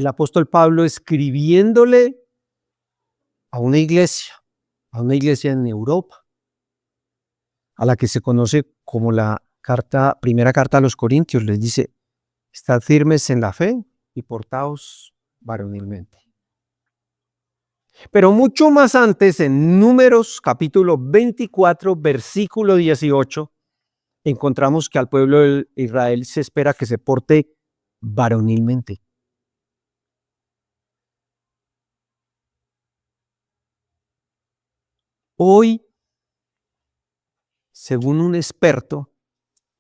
el apóstol Pablo escribiéndole a una iglesia en Europa, a la que se conoce como la primera carta a los Corintios, les dice: estad firmes en la fe y portaos varonilmente. Pero mucho más antes, en Números capítulo 24, versículo 18, encontramos que al pueblo de Israel se espera que se porte varonilmente. Hoy, según un experto,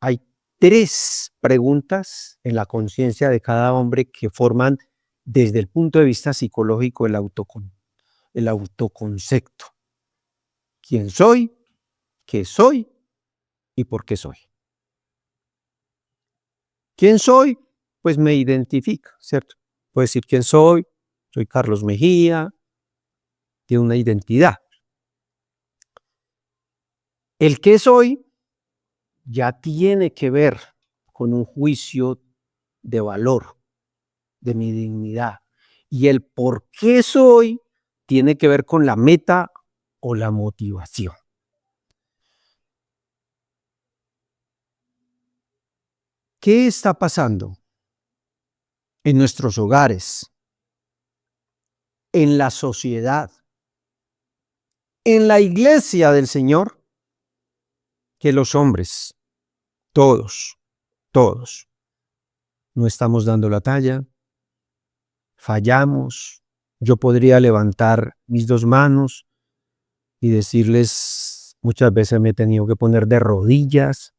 hay 3 preguntas en la conciencia de cada hombre que forman, desde el punto de vista psicológico, el autoconcepto. ¿Quién soy? ¿Qué soy? ¿Y por qué soy? ¿Quién soy? Pues me identifica, ¿cierto? Puedo decir quién soy. Soy Carlos Mejía, tiene una identidad. El qué soy ya tiene que ver con un juicio de valor, de mi dignidad. Y el por qué soy tiene que ver con la meta o la motivación. ¿Qué está pasando en nuestros hogares, en la sociedad, en la iglesia del Señor? Que los hombres, todos, no estamos dando la talla, fallamos. Yo podría levantar mis 2 manos y decirles, muchas veces me he tenido que poner de rodillas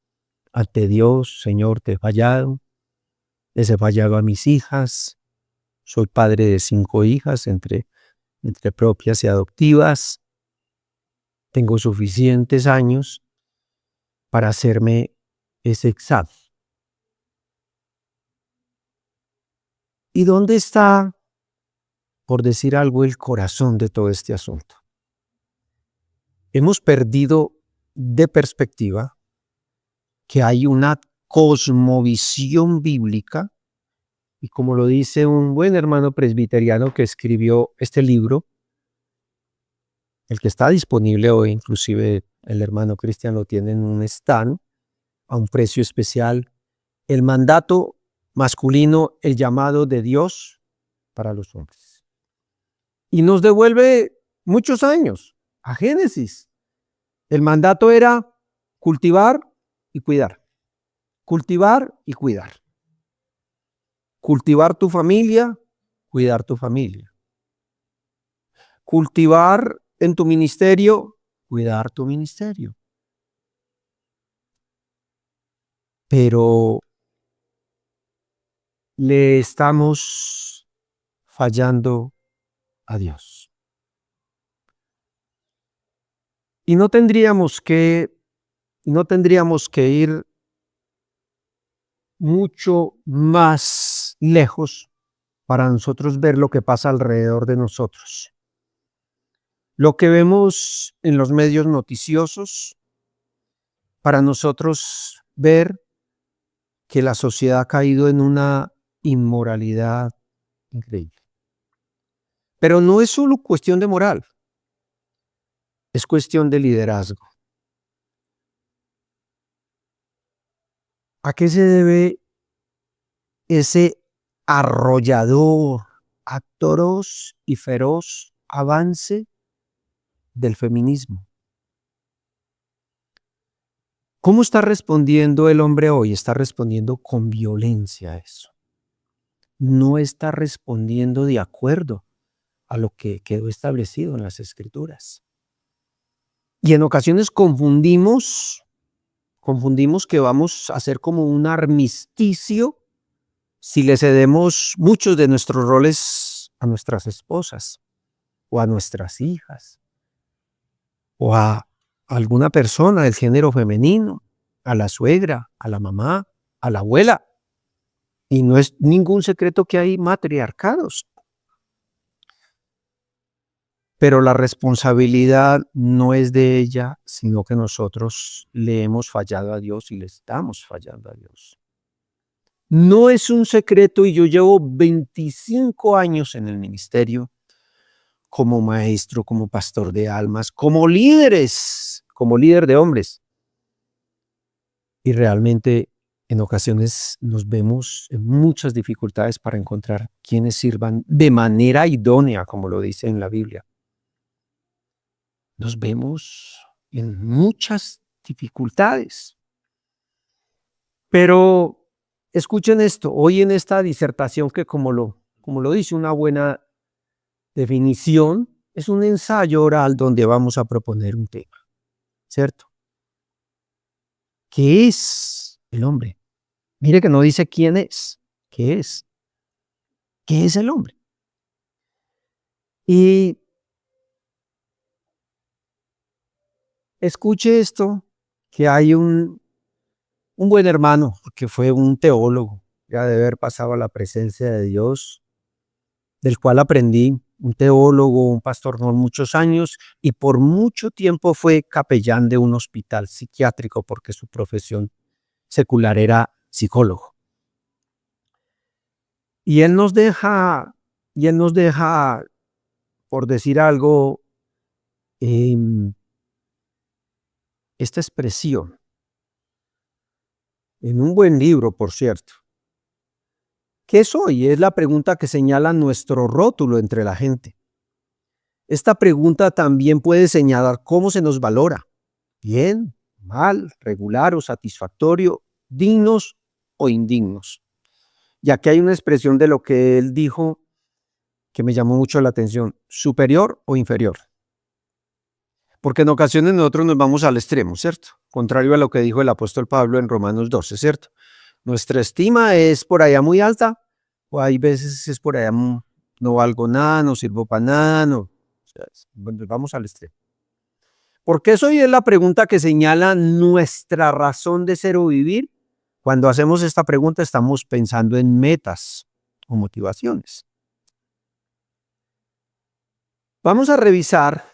ante Dios: Señor, te he fallado, les he fallado a mis hijas, soy padre de 5 hijas, entre propias y adoptivas, tengo suficientes años para hacerme ese examen. ¿Y dónde está, por decir algo, el corazón de todo este asunto? Hemos perdido de perspectiva que hay una cosmovisión bíblica, y como lo dice un buen hermano presbiteriano que escribió este libro, el que está disponible hoy, inclusive el hermano Cristian lo tiene en un stand a un precio especial: el mandato masculino, el llamado de Dios para los hombres. Y nos devuelve muchos años a Génesis. El mandato era cultivar y cuidar. Cultivar y cuidar. Cultivar tu familia, cuidar tu familia. Cultivar en tu ministerio, cuidar tu ministerio. Pero le estamos fallando a Dios. Y no tendríamos que ir mucho más lejos para nosotros ver lo que pasa alrededor de nosotros. Lo que vemos en los medios noticiosos, para nosotros ver que la sociedad ha caído en una inmoralidad increíble. Pero no es solo cuestión de moral, es cuestión de liderazgo. ¿A qué se debe ese arrollador, atroz y feroz avance del feminismo? ¿Cómo está respondiendo el hombre hoy? Está respondiendo con violencia a eso. No está respondiendo de acuerdo a lo que quedó establecido en las Escrituras. Y en ocasiones confundimos que vamos a hacer como un armisticio si le cedemos muchos de nuestros roles a nuestras esposas o a nuestras hijas o a alguna persona del género femenino, a la suegra, a la mamá, a la abuela. Y no es ningún secreto que hay matriarcados. Pero la responsabilidad no es de ella, sino que nosotros le hemos fallado a Dios y le estamos fallando a Dios. No es un secreto y yo llevo 25 años en el ministerio como maestro, como pastor de almas, como líderes, como líder de hombres. Y realmente en ocasiones nos vemos en muchas dificultades para encontrar quienes sirvan de manera idónea, como lo dice en la Biblia. Nos vemos en muchas dificultades. Pero escuchen esto, hoy en esta disertación que como lo dice una buena definición, es un ensayo oral donde vamos a proponer un tema, ¿cierto? ¿Qué es el hombre? Mire que no dice quién es, ¿qué es? ¿Qué es el hombre? Y escuche esto, que hay un buen hermano, que fue un teólogo, ya de haber pasado a la presencia de Dios, del cual aprendí, un teólogo, un pastor por muchos años, y por mucho tiempo fue capellán de un hospital psiquiátrico porque su profesión secular era psicólogo. Y él nos deja, por decir algo, esta expresión, en un buen libro, por cierto. ¿Qué soy? Es la pregunta que señala nuestro rótulo entre la gente. Esta pregunta también puede señalar cómo se nos valora. Bien, mal, regular o satisfactorio, dignos o indignos. Y aquí hay una expresión de lo que él dijo que me llamó mucho la atención, superior o inferior. Porque en ocasiones nosotros nos vamos al extremo, ¿cierto? Contrario a lo que dijo el apóstol Pablo en Romanos 12, ¿cierto? Nuestra estima es por allá muy alta, o hay veces es por allá no valgo nada, no sirvo para nada, no. O sea, nos vamos al extremo. Porque eso es la pregunta que señala nuestra razón de ser o vivir. Cuando hacemos esta pregunta estamos pensando en metas o motivaciones. Vamos a revisar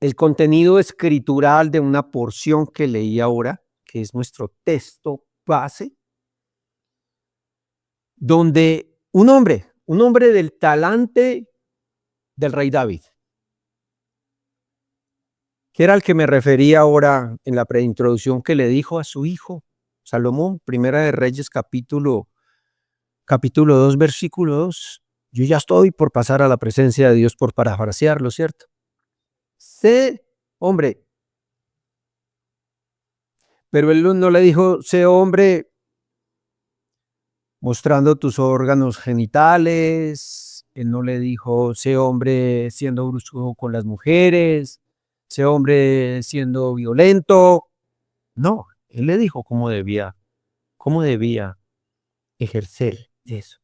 el contenido escritural de una porción que leí ahora, que es nuestro texto base, donde un hombre del talante del rey David, que era el que me refería ahora en la preintroducción, que le dijo a su hijo Salomón, Primera de Reyes, capítulo 2, versículo 2. Yo ya estoy por pasar a la presencia de Dios, por parafrasearlo, ¿cierto? Sé hombre. Pero él no le dijo, sé hombre mostrando tus órganos genitales. Él no le dijo, sé hombre siendo brusco con las mujeres, sé hombre siendo violento. No, él le dijo cómo debía ejercer eso.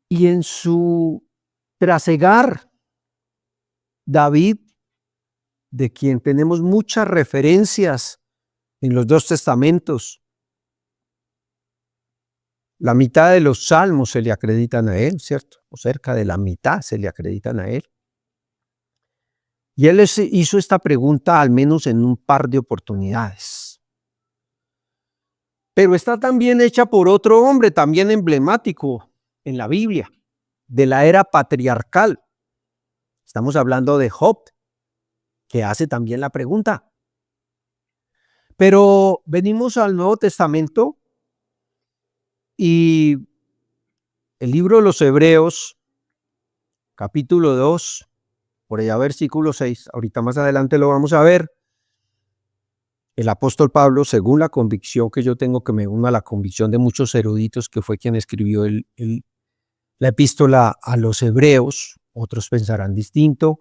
Y en su trasegar, David, de quien tenemos muchas referencias en los dos testamentos, la mitad de los salmos se le acreditan a él, ¿cierto? O cerca de la mitad se le acreditan a él. Y él hizo esta pregunta al menos en un par de oportunidades. Pero está también hecha por otro hombre, también emblemático en la Biblia, de la era patriarcal. Estamos hablando de Job, que hace también la pregunta. Pero venimos al Nuevo Testamento y el libro de los Hebreos, capítulo 2, por allá versículo 6, ahorita más adelante lo vamos a ver. El apóstol Pablo, según la convicción que yo tengo, que me une a la convicción de muchos eruditos, que fue quien escribió la epístola a los Hebreos, otros pensarán distinto,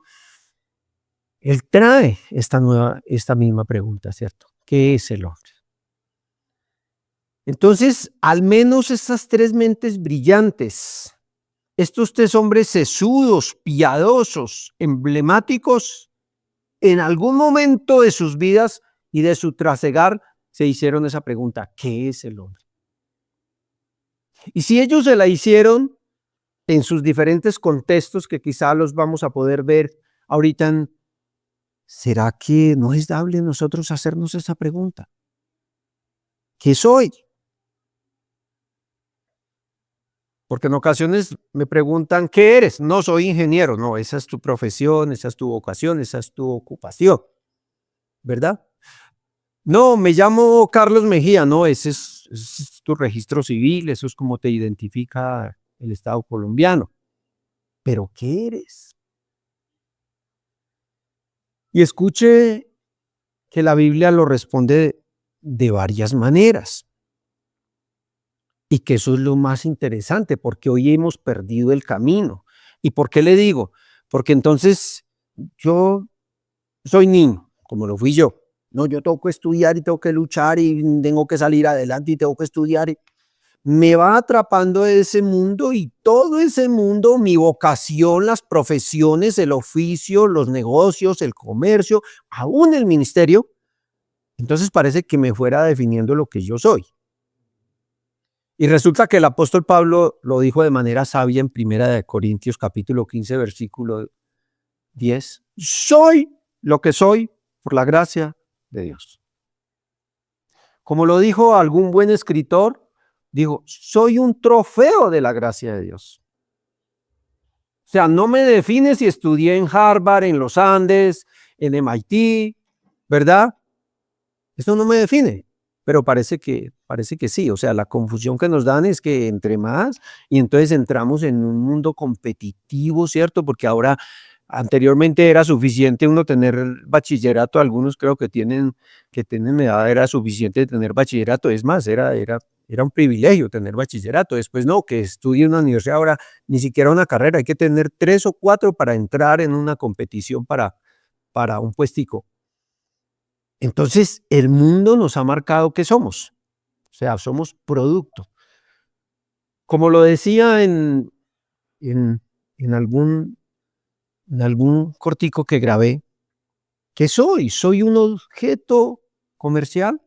él trae esta misma pregunta, ¿cierto? ¿Qué es el hombre? Entonces, al menos estas tres mentes brillantes, estos tres hombres sesudos, piadosos, emblemáticos, en algún momento de sus vidas y de su trasegar, se hicieron esa pregunta, ¿qué es el hombre? Y si ellos se la hicieron en sus diferentes contextos, que quizá los vamos a poder ver ahorita, ¿será que no es dable nosotros hacernos esa pregunta? ¿Qué soy? Porque en ocasiones me preguntan, ¿qué eres? No, soy ingeniero. No, esa es tu profesión, esa es tu vocación, esa es tu ocupación, ¿verdad? No, me llamo Carlos Mejía. No, ese es tu registro civil, eso es como te identifica el Estado colombiano. Pero ¿qué eres? Y escuche que la Biblia lo responde de varias maneras. Y que eso es lo más interesante, porque hoy hemos perdido el camino. ¿Y por qué le digo? Porque entonces yo soy niño, como lo fui yo. No, yo tengo que estudiar y tengo que luchar y tengo que salir adelante y tengo que estudiar. Me va atrapando ese mundo y todo ese mundo, mi vocación, las profesiones, el oficio, los negocios, el comercio, aún el ministerio. Entonces parece que me fuera definiendo lo que yo soy. Y resulta que el apóstol Pablo lo dijo de manera sabia en Primera de Corintios capítulo 15 versículo 10. Soy lo que soy por la gracia de Dios. Como lo dijo algún buen escritor, dijo, soy un trofeo de la gracia de Dios. O sea, no me define si estudié en Harvard, en los Andes, en MIT, ¿verdad? Eso no me define, pero parece que sí. O sea, la confusión que nos dan es que entre más, y entonces entramos en un mundo competitivo, ¿cierto? Porque ahora, anteriormente era suficiente uno tener bachillerato, algunos creo que tienen edad, era suficiente tener bachillerato, es más, era un privilegio tener bachillerato. Después no, que estudie en una universidad, ahora ni siquiera una carrera, hay que tener 3 o 4 para entrar en una competición para un puestico. Entonces, el mundo nos ha marcado qué somos. O sea, somos producto. Como lo decía en, en algún, en algún cortico que grabé, ¿qué soy? Soy un objeto comercial,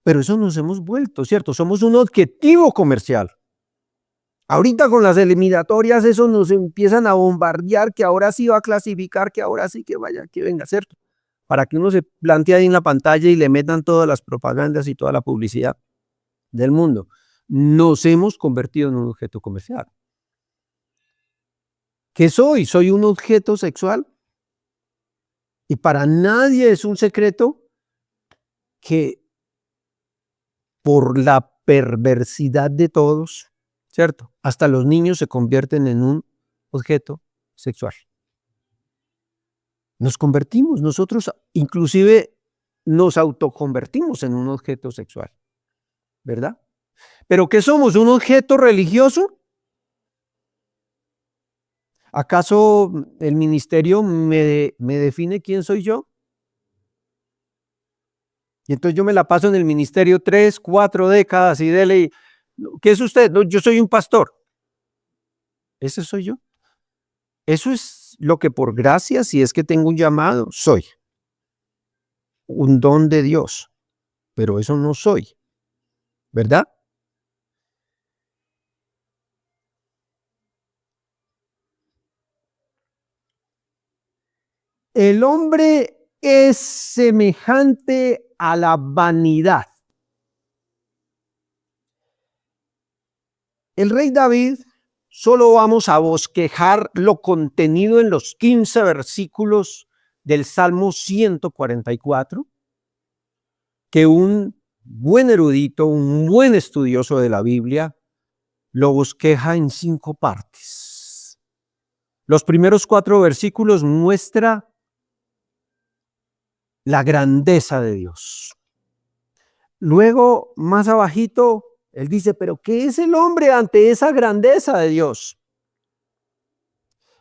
pero eso nos hemos vuelto, ¿cierto? Somos un objetivo comercial. Ahorita con las eliminatorias, eso nos empiezan a bombardear, que ahora sí va a clasificar, que ahora sí que vaya, que venga, ¿cierto? Para que uno se plantee ahí en la pantalla y le metan todas las propagandas y toda la publicidad del mundo. Nos hemos convertido en un objeto comercial. ¿Qué soy? Soy un objeto sexual. Y para nadie es un secreto que por la perversidad de todos, ¿cierto? Hasta los niños se convierten en un objeto sexual. Nos convertimos, nosotros inclusive nos autoconvertimos en un objeto sexual, ¿verdad? ¿Pero qué somos? ¿Un objeto religioso? ¿Acaso el ministerio me define quién soy yo? Y entonces yo me la paso en el ministerio 3, 4 décadas y dele, ¿qué es usted? No, yo soy un pastor. ¿Ese soy yo? Eso es lo que por gracia, si es que tengo un llamado, soy. Un don de Dios. Pero eso no soy, ¿verdad? El hombre es semejante a la vanidad. El rey David, solo vamos a bosquejar lo contenido en los 15 versículos del Salmo 144, que un buen erudito, un buen estudioso de la Biblia, lo bosqueja en 5 partes. Los primeros 4 versículos muestra la grandeza de Dios. Luego, más abajito, él dice, pero ¿qué es el hombre ante esa grandeza de Dios?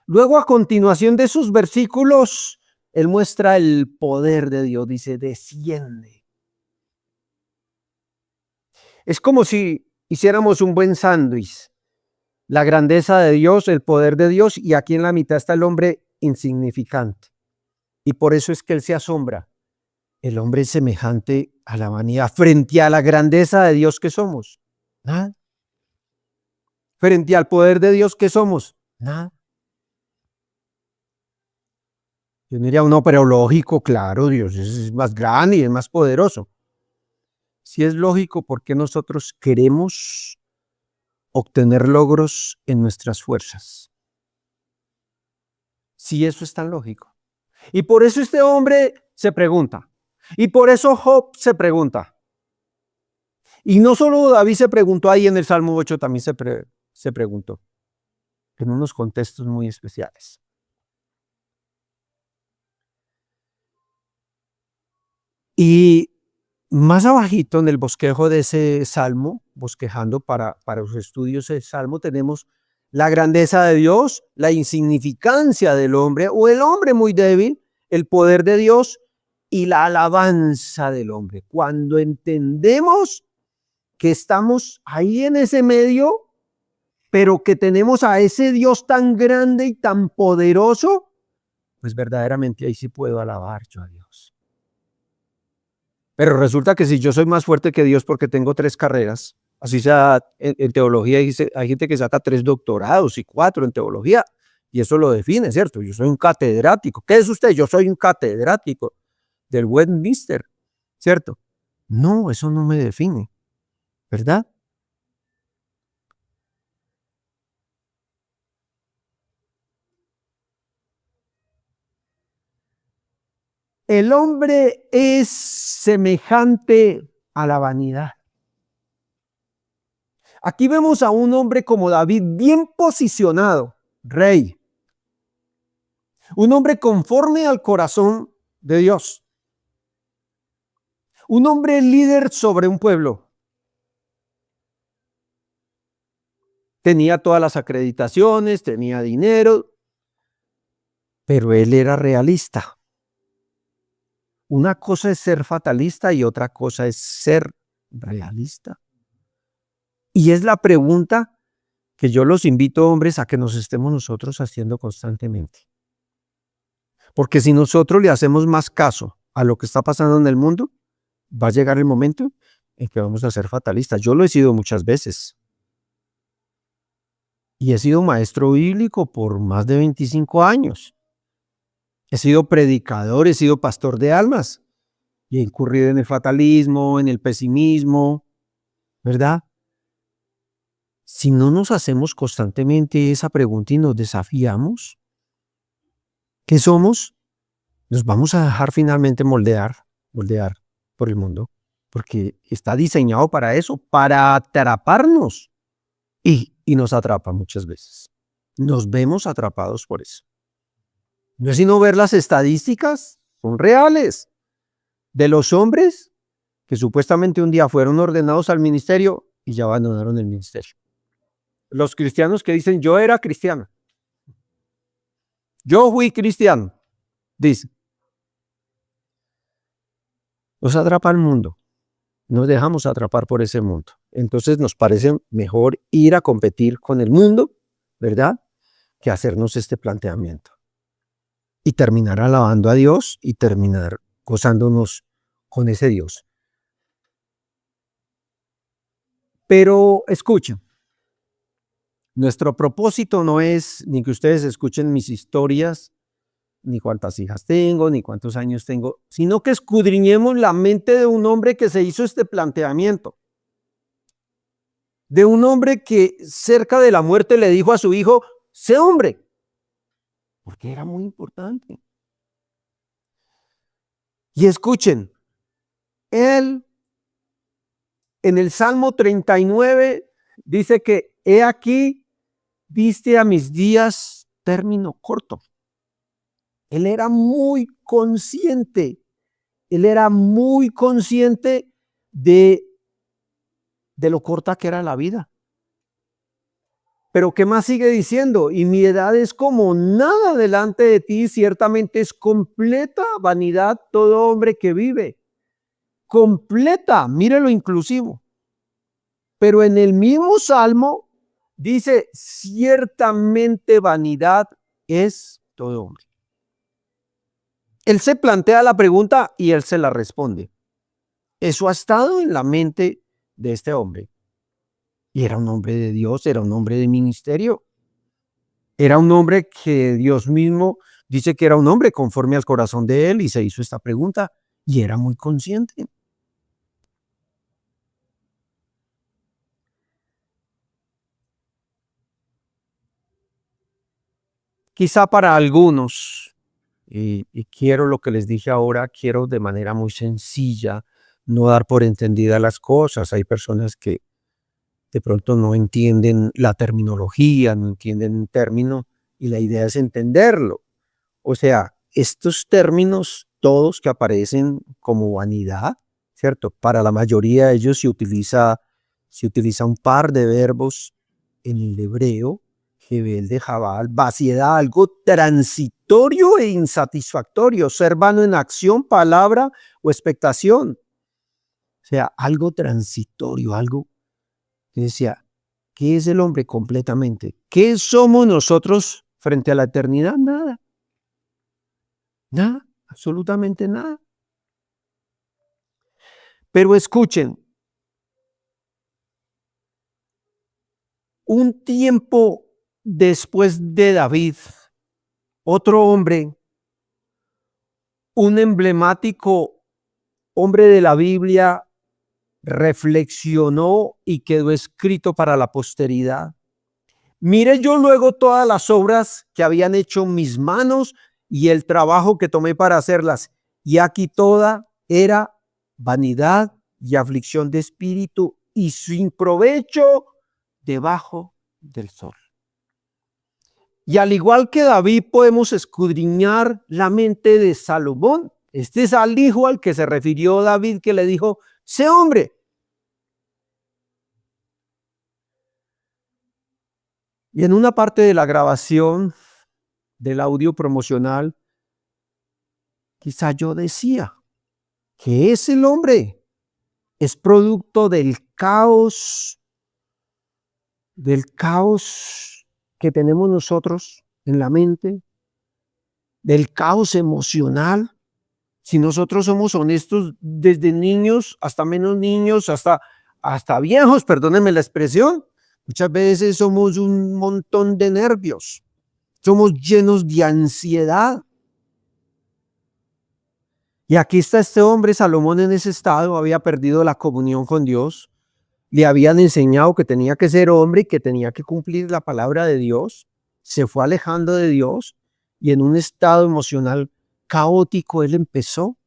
Luego, a continuación de sus versículos, él muestra el poder de Dios, dice, desciende. Es como si hiciéramos un buen sándwich. La grandeza de Dios, el poder de Dios, y aquí en la mitad está el hombre insignificante. Y por eso es que él se asombra. El hombre es semejante a la vanidad frente a la grandeza de Dios que somos. Nada. Frente al poder de Dios que somos. Nada. Yo diría, no, pero lógico, claro, Dios es más grande y es más poderoso. Si es lógico, ¿por qué nosotros queremos obtener logros en nuestras fuerzas? Si eso es tan lógico. Y por eso este hombre se pregunta. Y por eso Job se pregunta. Y no solo David se preguntó ahí en el Salmo 8, también se preguntó. En unos contextos muy especiales. Y más abajito en el bosquejo de ese salmo, bosquejando para los estudios del salmo, tenemos la grandeza de Dios, la insignificancia del hombre o el hombre muy débil, el poder de Dios y la alabanza del hombre. Cuando entendemos que estamos ahí en ese medio, pero que tenemos a ese Dios tan grande y tan poderoso, pues verdaderamente ahí sí puedo alabar yo a Dios. Pero resulta que si yo soy más fuerte que Dios porque tengo 3 carreras, así sea en teología, hay gente que saca 3 doctorados y 4 en teología, y eso lo define, ¿cierto? Yo soy un catedrático. ¿Qué es usted? Yo soy un catedrático del Westminster, ¿cierto? No, eso no me define, ¿verdad? El hombre es semejante a la vanidad. Aquí vemos a un hombre como David, bien posicionado, rey. Un hombre conforme al corazón de Dios. Un hombre líder sobre un pueblo. Tenía todas las acreditaciones, tenía dinero, pero él era realista. Una cosa es ser fatalista y otra cosa es ser realista. Y es la pregunta que yo los invito, hombres, a que nos estemos nosotros haciendo constantemente. Porque si nosotros le hacemos más caso a lo que está pasando en el mundo, va a llegar el momento en que vamos a ser fatalistas. Yo lo he sido muchas veces. Y he sido maestro bíblico por más de 25 años. He sido predicador, he sido pastor de almas. Y he incurrido en el fatalismo, en el pesimismo, ¿verdad? Si no nos hacemos constantemente esa pregunta y nos desafiamos, ¿qué somos? Nos vamos a dejar finalmente moldear por el mundo, porque está diseñado para eso, para atraparnos. Y nos atrapa muchas veces. Nos vemos atrapados por eso. No es sino ver las estadísticas, son reales, de los hombres que supuestamente un día fueron ordenados al ministerio y ya abandonaron el ministerio. Los cristianos que dicen, yo era cristiano, yo fui cristiano, dicen. Nos atrapa el mundo, nos dejamos atrapar por ese mundo. Entonces nos parece mejor ir a competir con el mundo, ¿verdad? Que hacernos este planteamiento. Y terminar alabando a Dios y terminar gozándonos con ese Dios. Pero escuchen, nuestro propósito no es ni que ustedes escuchen mis historias, ni cuántas hijas tengo, ni cuántos años tengo, sino que escudriñemos la mente de un hombre que se hizo este planteamiento. De un hombre que cerca de la muerte le dijo a su hijo, sé hombre, porque era muy importante. Y escuchen, él en el Salmo 39 dice que he aquí, diste a mis días término corto. Él era muy consciente, de lo corta que era la vida. Pero ¿qué más sigue diciendo? Y mi edad es como nada delante de ti, ciertamente es completa vanidad todo hombre que vive. Completa, mire lo inclusivo. Pero en el mismo Salmo dice, ciertamente vanidad es todo hombre. Él se plantea la pregunta y él se la responde. Eso ha estado en la mente de este hombre. Y era un hombre de Dios, era un hombre de ministerio. Era un hombre que Dios mismo dice que era un hombre conforme al corazón de él y se hizo esta pregunta y era muy consciente. Quizá para algunos, y quiero lo que les dije ahora, quiero de manera muy sencilla, no dar por entendidas las cosas. Hay personas que de pronto no entienden la terminología, no entienden un término, y la idea es entenderlo. O sea, estos términos, todos que aparecen como vanidad, ¿cierto? Para la mayoría de ellos se utiliza un par de verbos en el hebreo, Hebel de Jabal, vaciedad, algo transitorio e insatisfactorio, ser vano en acción, palabra o expectación. O sea, algo transitorio, algo que decía, ¿qué es el hombre completamente? ¿Qué somos nosotros frente a la eternidad? Nada. Nada, absolutamente nada. Pero escuchen, un tiempo después de David, otro hombre, un emblemático hombre de la Biblia, reflexionó y quedó escrito para la posteridad. Mire yo luego todas las obras que habían hecho mis manos y el trabajo que tomé para hacerlas, y aquí toda era vanidad y aflicción de espíritu y sin provecho debajo del sol. Y al igual que David podemos escudriñar la mente de Salomón. Este es al hijo al que se refirió David, que le dijo, sé hombre. Y en una parte de la grabación del audio promocional, quizá yo decía, ¿qué es el hombre? Es producto del caos que tenemos nosotros en la mente, del caos emocional. Si nosotros somos honestos, desde niños hasta menos niños, hasta viejos, perdónenme la expresión, muchas veces somos un montón de nervios, somos llenos de ansiedad. Y aquí está este hombre, Salomón, en ese estado, había perdido la comunión con Dios, le habían enseñado que tenía que ser hombre y que tenía que cumplir la palabra de Dios, se fue alejando de Dios y en un estado emocional caótico él empezó.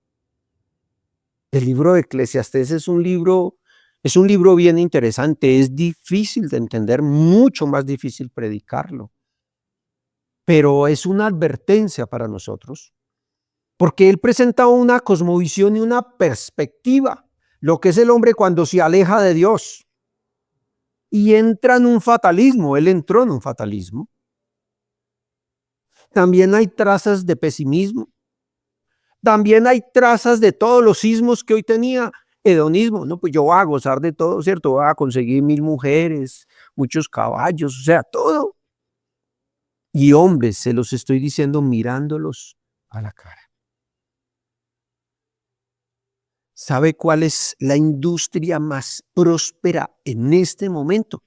El libro de Eclesiastés es un libro bien interesante, es difícil de entender, mucho más difícil predicarlo, pero es una advertencia para nosotros, porque él presenta una cosmovisión y una perspectiva, lo que es el hombre cuando se aleja de Dios y entra en un fatalismo, él entró en un fatalismo. También hay trazas de pesimismo, también hay trazas de todos los sismos que hoy tenía. Hedonismo, no, pues yo voy a gozar de todo, ¿cierto? Voy a conseguir 1000 mujeres, muchos caballos, o sea, todo. Y hombres, se los estoy diciendo mirándolos a la cara. ¿Sabe cuál es la industria más próspera en este momento?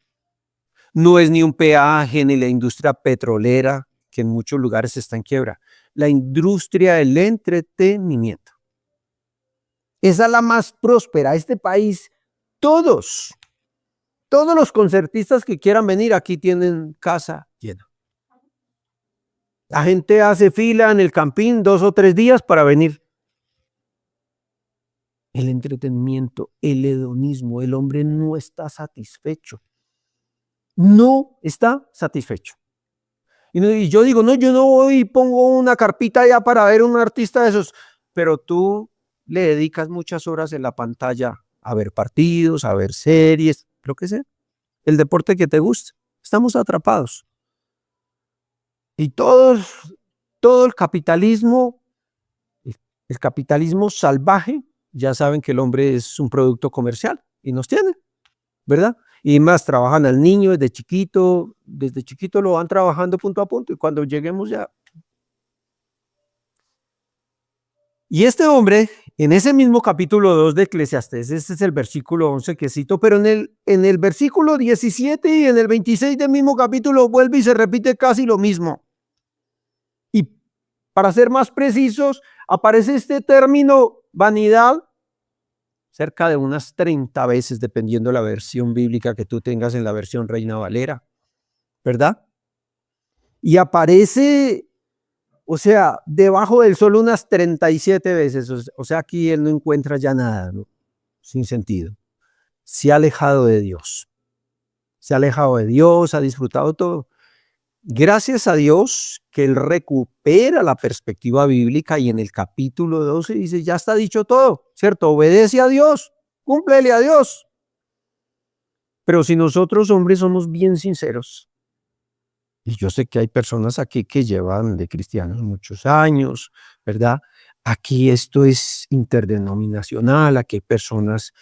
No es ni un peaje ni la industria petrolera, que en muchos lugares está en quiebra. La industria del entretenimiento. Esa es la más próspera. Este país, todos los concertistas que quieran venir aquí tienen casa llena. La gente hace fila en el campín 2 o 3 días para venir. El entretenimiento, el hedonismo, el hombre no está satisfecho. No está satisfecho. Y yo digo, no, yo no voy y pongo una carpita ya para ver un artista de esos, pero tú le dedicas muchas horas en la pantalla a ver partidos, a ver series, lo que sea, el deporte que te guste. Estamos atrapados. Y todo el capitalismo salvaje, ya saben que el hombre es un producto comercial y nos tienen, ¿verdad? Y más, trabajan al niño desde chiquito lo van trabajando punto a punto y cuando lleguemos ya. Y este hombre, en ese mismo capítulo 2 de Eclesiastés, este es el versículo 11 que cito, pero en el versículo 17 y en el 26 del mismo capítulo vuelve y se repite casi lo mismo. Y para ser más precisos, aparece este término vanidad cerca de unas 30 veces, dependiendo de la versión bíblica que tú tengas en la versión Reina Valera, ¿verdad? y aparece, o sea, debajo del sol unas 37 veces. O sea, aquí él no encuentra ya nada, ¿no? Sin sentido. Se ha alejado de Dios. Se ha alejado de Dios, ha disfrutado todo. Gracias a Dios que él recupera la perspectiva bíblica y en el capítulo 12 dice, ya está dicho todo, ¿cierto? Obedece a Dios, cúmplele a Dios. Pero si nosotros hombres somos bien sinceros, y yo sé que hay personas aquí que llevan de cristianos muchos años, ¿verdad? Aquí esto es interdenominacional, aquí hay personas,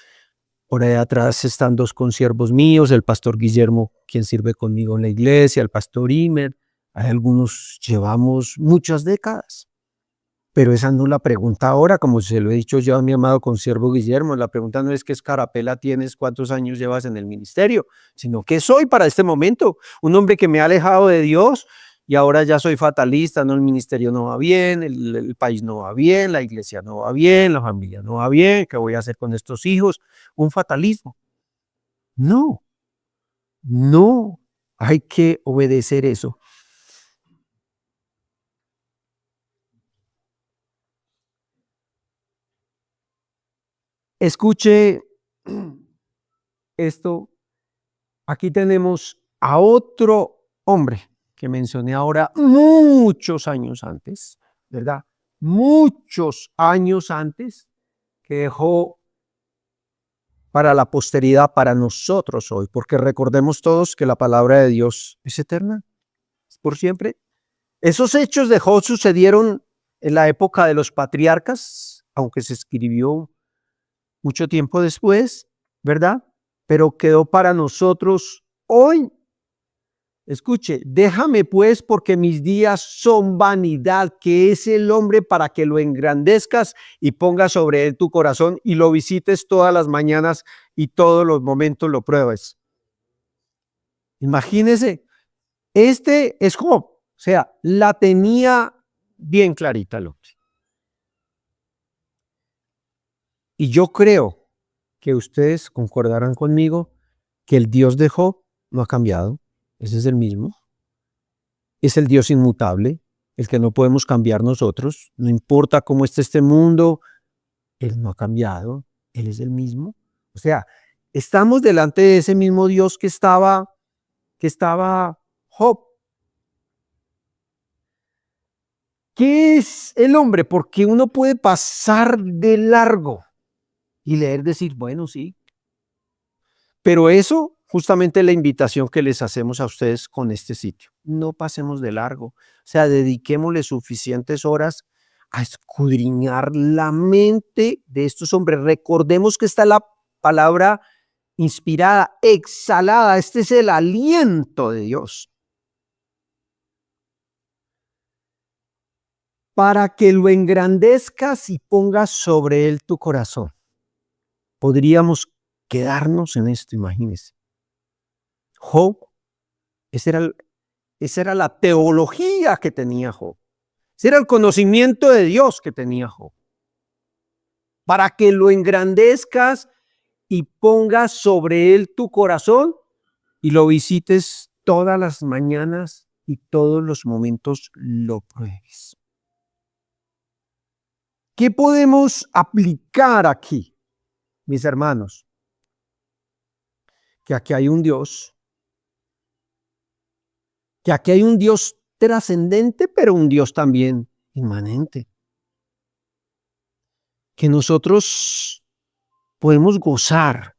por ahí atrás están dos consiervos míos, el pastor Guillermo, quien sirve conmigo en la iglesia, el pastor Imer, hay algunos llevamos muchas décadas. Pero esa no es la pregunta ahora, como se lo he dicho yo a mi amado consiervo Guillermo, la pregunta no es qué escarapela tienes, cuántos años llevas en el ministerio, sino qué soy para este momento, un hombre que me ha alejado de Dios y ahora ya soy fatalista, no, el ministerio no va bien, el país no va bien, la iglesia no va bien, la familia no va bien, ¿qué voy a hacer con estos hijos? Un fatalismo. No, no, hay que obedecer eso. Escuche esto. Aquí tenemos a otro hombre que mencioné ahora muchos años antes, ¿verdad? Muchos años antes, que dejó para la posteridad, para nosotros hoy, porque recordemos todos que la palabra de Dios es eterna, es por siempre. Esos hechos de Job sucedieron en la época de los patriarcas, aunque se escribió mucho tiempo después, ¿verdad? Pero quedó para nosotros hoy. Escuche, déjame pues porque mis días son vanidad, que es el hombre para que lo engrandezcas y pongas sobre él tu corazón y lo visites todas las mañanas y todos los momentos lo pruebes. Imagínese, este es Job, o sea, la tenía bien clarita el hombre. Y yo creo que ustedes concordarán conmigo que el Dios de Job no ha cambiado, ese es el mismo. Es el Dios inmutable, el que no podemos cambiar nosotros, no importa cómo esté este mundo, Él no ha cambiado, Él es el mismo. O sea, estamos delante de ese mismo Dios que estaba Job. ¿Qué es el hombre? Porque uno puede pasar de largo y leer, decir, bueno, sí, pero eso justamente es la invitación que les hacemos a ustedes con este sitio. No pasemos de largo, o sea, dediquémosle suficientes horas a escudriñar la mente de estos hombres. Recordemos que está la palabra inspirada, exhalada. Este es el aliento de Dios. Para que lo engrandezcas y pongas sobre él tu corazón. Podríamos quedarnos en esto, imagínense. Job, esa era la teología que tenía Job. Ese era el conocimiento de Dios que tenía Job. Para que lo engrandezcas y pongas sobre él tu corazón y lo visites todas las mañanas y todos los momentos lo pruebes. ¿Qué podemos aplicar aquí, mis hermanos? Que aquí hay un Dios, que aquí hay un Dios trascendente, pero un Dios también inmanente. Que nosotros podemos gozar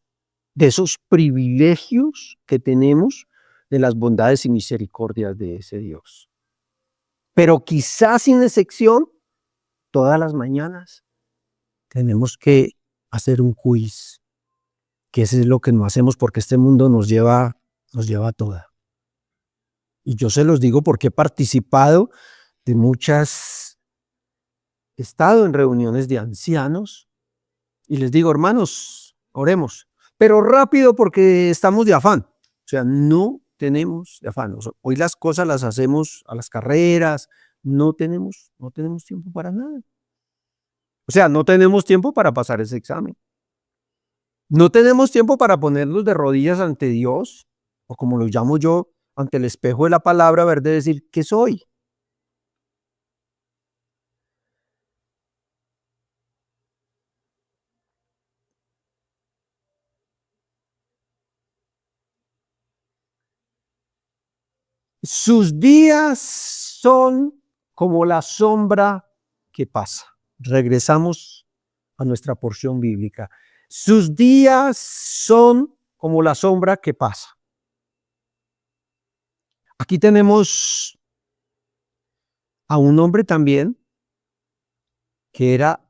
de esos privilegios que tenemos de las bondades y misericordias de ese Dios. Pero quizás sin excepción, todas las mañanas tenemos que hacer un quiz, que eso es lo que no hacemos porque este mundo nos lleva a toda. Y yo se los digo porque he participado de muchas, he estado en reuniones de ancianos y les digo, hermanos, oremos, pero rápido porque estamos de afán. O sea, no tenemos de afán. Hoy las cosas las hacemos a las carreras, no tenemos tiempo para nada. O sea, no tenemos tiempo para pasar ese examen. No tenemos tiempo para ponernos de rodillas ante Dios, o como lo llamo yo, ante el espejo de la palabra, ver de decir, ¿qué soy? Sus días son como la sombra que pasa. Regresamos a nuestra porción bíblica. Sus días son como la sombra que pasa. Aquí tenemos a un hombre también que era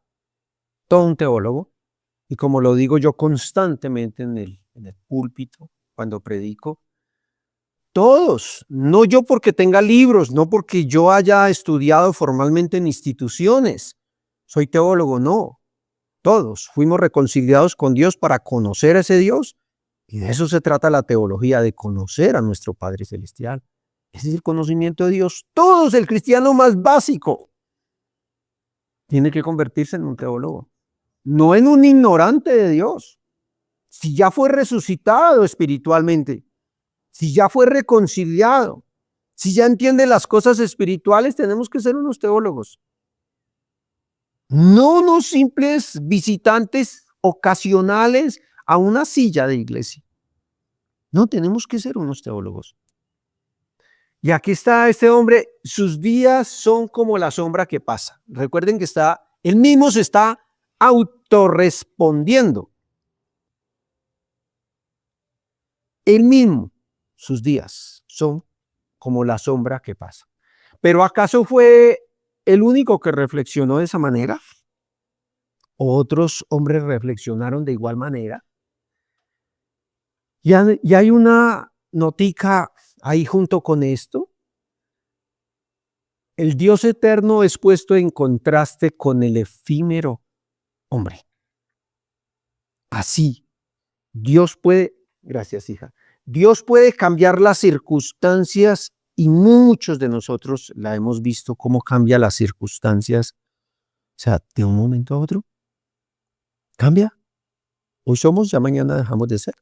todo un teólogo, y como lo digo yo constantemente en el púlpito, cuando predico, todos, no yo porque tenga libros, no porque yo haya estudiado formalmente en instituciones, soy teólogo, no, todos fuimos reconciliados con Dios para conocer a ese Dios, y de eso se trata la teología, de conocer a nuestro Padre Celestial. Ese es el conocimiento de Dios. Todos, el cristiano más básico, tiene que convertirse en un teólogo, no en un ignorante de Dios. Si ya fue resucitado espiritualmente, si ya fue reconciliado, si ya entiende las cosas espirituales, tenemos que ser unos teólogos. No unos simples visitantes ocasionales a una silla de iglesia. No, tenemos que ser unos teólogos. Y aquí está este hombre, sus días son como la sombra que pasa. Recuerden que él mismo se está autorrespondiendo. Él mismo, sus días son como la sombra que pasa. ¿Pero acaso fue el único que reflexionó de esa manera? ¿O otros hombres reflexionaron de igual manera? Y hay una notica ahí junto con esto. El Dios eterno es puesto en contraste con el efímero hombre. Así, gracias hija, Dios puede cambiar las circunstancias y muchos de nosotros la hemos visto cómo cambia las circunstancias. O sea, de un momento a otro, cambia. Hoy somos, ya mañana dejamos de ser,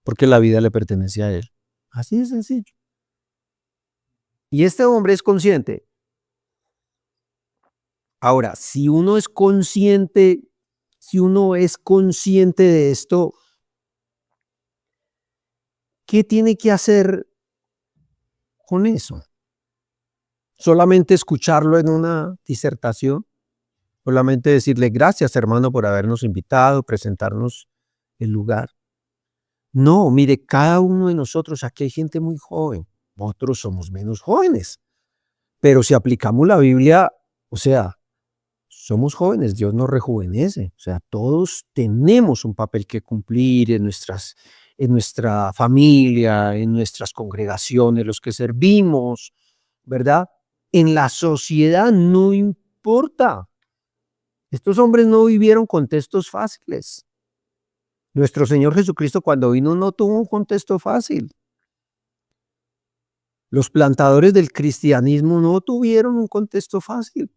porque la vida le pertenece a Él. Así de sencillo. Y este hombre es consciente. Ahora, si uno es consciente de esto, ¿qué tiene que hacer con eso? ¿Solamente escucharlo en una disertación? ¿Solamente decirle gracias, hermano, por habernos invitado, presentarnos el lugar? No, mire, cada uno de nosotros, aquí hay gente muy joven, otros somos menos jóvenes, pero si aplicamos la Biblia, o sea, somos jóvenes, Dios nos rejuvenece, o sea, todos tenemos un papel que cumplir en nuestra familia, en nuestras congregaciones, los que servimos, ¿verdad? En la sociedad no importa. Estos hombres no vivieron contextos fáciles. Nuestro Señor Jesucristo cuando vino no tuvo un contexto fácil. Los plantadores del cristianismo no tuvieron un contexto fácil.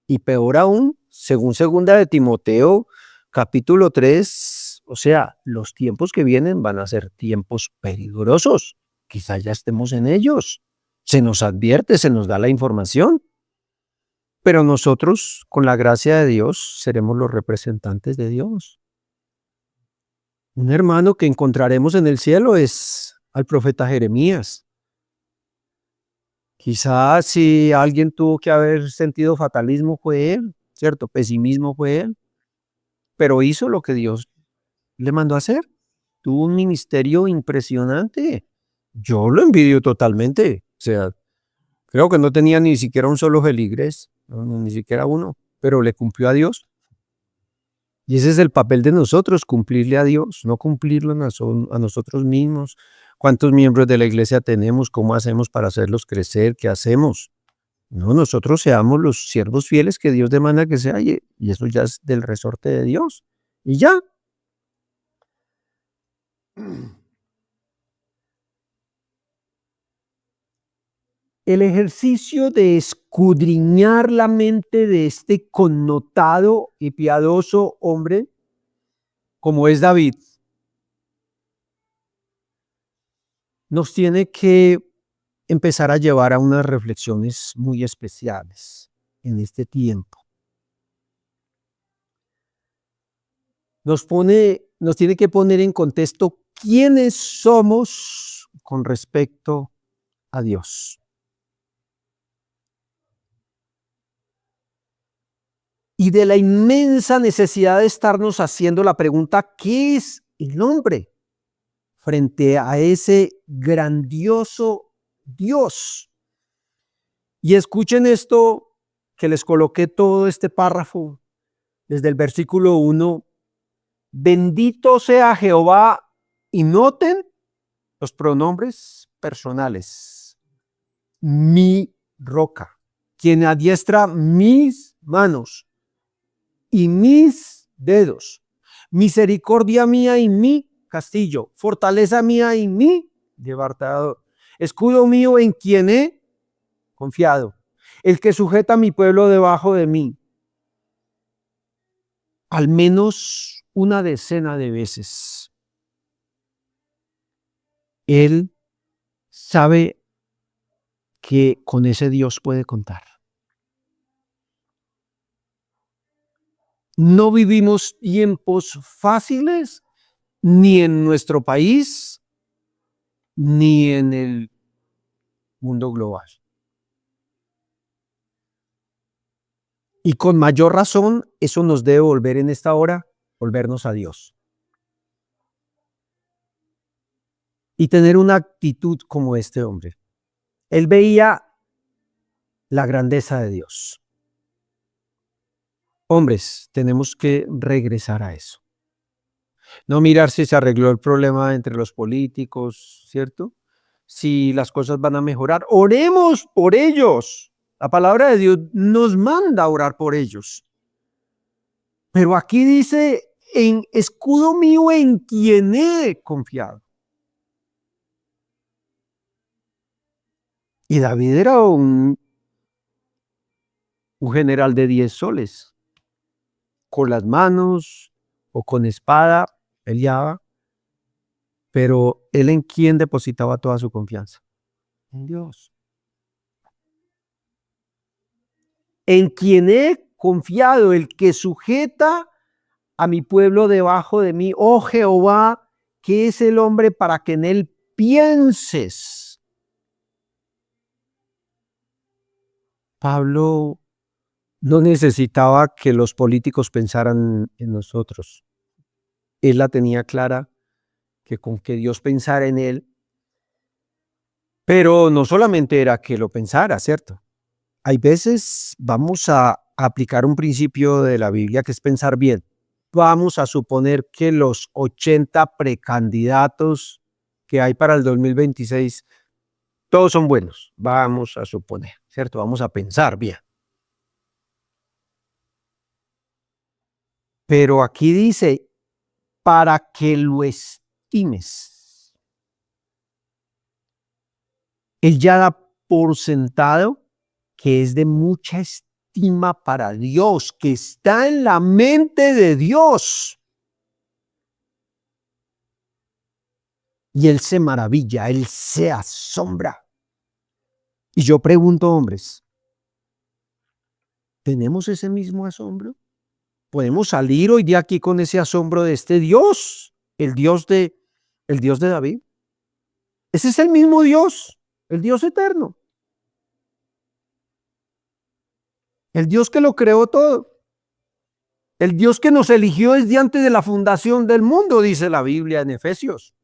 Y peor aún, según segunda de Timoteo, capítulo 3, o sea, los tiempos que vienen van a ser tiempos peligrosos. Quizá ya estemos en ellos. Se nos advierte, se nos da la información. Pero nosotros, con la gracia de Dios, seremos los representantes de Dios. Un hermano que encontraremos en el cielo es al profeta Jeremías. Quizás si alguien tuvo que haber sentido fatalismo fue él, ¿cierto? Pesimismo fue él, pero hizo lo que Dios le mandó a hacer. Tuvo un ministerio impresionante. Yo lo envidio totalmente. O sea, creo que no tenía ni siquiera un solo feligrés, ni siquiera uno, pero le cumplió a Dios. Y ese es el papel de nosotros, cumplirle a Dios, no cumplirlo a nosotros mismos. ¿Cuántos miembros de la iglesia tenemos? ¿Cómo hacemos para hacerlos crecer? ¿Qué hacemos? No, nosotros seamos los siervos fieles que Dios demanda que sea, y eso ya es del resorte de Dios. Y ya. El ejercicio de escudriñar la mente de este connotado y piadoso hombre, como es David, nos tiene que empezar a llevar a unas reflexiones muy especiales en este tiempo. Nos tiene que poner en contexto quiénes somos con respecto a Dios. Y de la inmensa necesidad de estarnos haciendo la pregunta, ¿qué es el hombre frente a ese grandioso Dios? Y escuchen esto, que les coloqué todo este párrafo desde el versículo 1. Bendito sea Jehová, y noten los pronombres personales. Mi roca, quien adiestra mis manos y mis dedos, misericordia mía y mi castillo, fortaleza mía y mi libertador, escudo mío en quien he confiado, el que sujeta a mi pueblo debajo de mí. Al menos una decena de veces, él sabe que con ese Dios puede contar. No vivimos tiempos fáciles ni en nuestro país ni en el mundo global. Y con mayor razón, eso nos debe volver en esta hora, volvernos a Dios. Y tener una actitud como este hombre. Él veía la grandeza de Dios. Hombres, tenemos que regresar a eso. No mirar si se arregló el problema entre los políticos, ¿cierto? Si las cosas van a mejorar. Oremos por ellos. La palabra de Dios nos manda a orar por ellos. Pero aquí dice, en escudo mío en quien he confiado. Y David era un general de 10 soles. Con las manos o con espada peleaba. Pero él en quién depositaba toda su confianza. En Dios. En quien he confiado, el que sujeta a mi pueblo debajo de mí. Oh Jehová, ¿qué es el hombre para que en él pienses? Pablo no necesitaba que los políticos pensaran en nosotros. Él la tenía clara, que con que Dios pensara en él, pero no solamente era que lo pensara, ¿cierto? Hay veces vamos a aplicar un principio de la Biblia que es pensar bien. Vamos a suponer que los 80 precandidatos que hay para el 2026, todos son buenos. Vamos a suponer, ¿cierto? Vamos a pensar bien. Pero aquí dice, para que lo estimes. Él ya da por sentado que es de mucha estima para Dios, que está en la mente de Dios. Y él se maravilla, él se asombra. Y yo pregunto, hombres, ¿tenemos ese mismo asombro? ¿Podemos salir hoy de aquí con ese asombro de este Dios, el Dios de David? Ese es el mismo Dios, el Dios eterno. El Dios que lo creó todo. El Dios que nos eligió desde antes de la fundación del mundo, dice la Biblia en Efesios.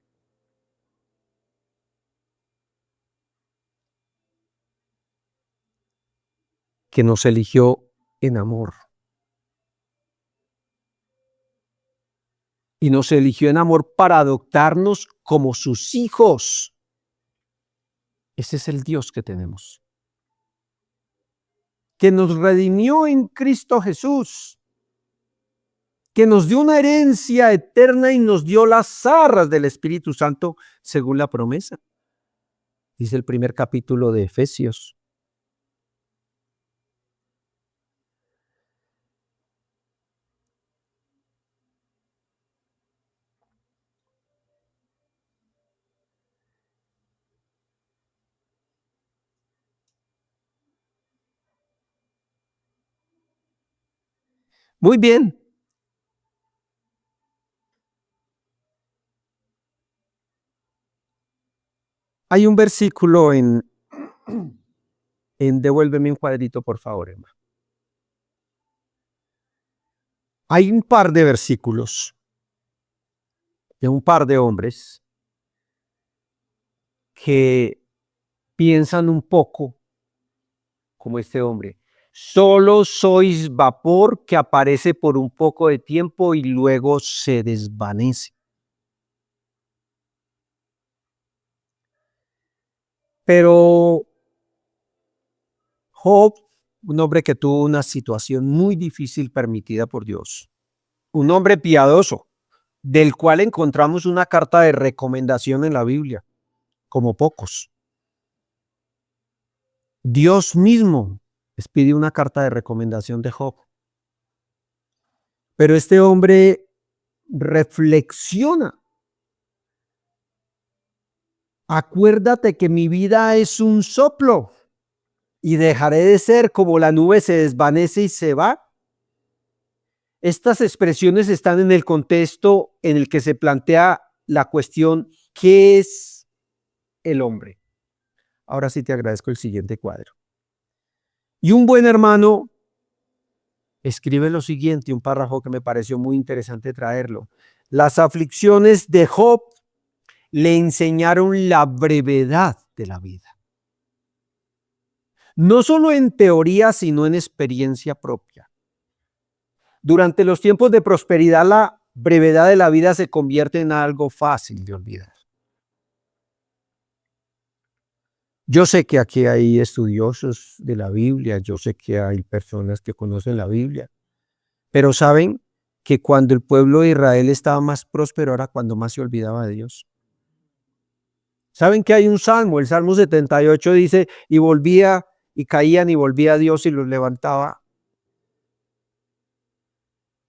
Que nos eligió en amor. Y nos eligió en amor para adoptarnos como sus hijos. Ese es el Dios que tenemos. Que nos redimió en Cristo Jesús. Que nos dio una herencia eterna y nos dio las arras del Espíritu Santo según la promesa. Dice el primer capítulo de Efesios. Muy bien. Hay un versículo en devuélveme un cuadrito, por favor, Emma. Hay un par de versículos de un par de hombres que piensan un poco como este hombre. Solo sois vapor que aparece por un poco de tiempo y luego se desvanece. Pero Job, un hombre que tuvo una situación muy difícil permitida por Dios, un hombre piadoso, del cual encontramos una carta de recomendación en la Biblia, como pocos. Dios mismo les pide una carta de recomendación de Job. Pero este hombre reflexiona. Acuérdate que mi vida es un soplo y dejaré de ser como la nube se desvanece y se va. Estas expresiones están en el contexto en el que se plantea la cuestión, ¿qué es el hombre? Ahora sí te agradezco el siguiente cuadro. Y un buen hermano escribe lo siguiente, un párrafo que me pareció muy interesante traerlo. Las aflicciones de Job le enseñaron la brevedad de la vida. No solo en teoría, sino en experiencia propia. Durante los tiempos de prosperidad, la brevedad de la vida se convierte en algo fácil de olvidar. Yo sé que aquí hay estudiosos de la Biblia, yo sé que hay personas que conocen la Biblia, pero saben que cuando el pueblo de Israel estaba más próspero era cuando más se olvidaba de Dios. Saben que hay un salmo, el Salmo 78 dice, y volvía y caían y volvía a Dios y los levantaba.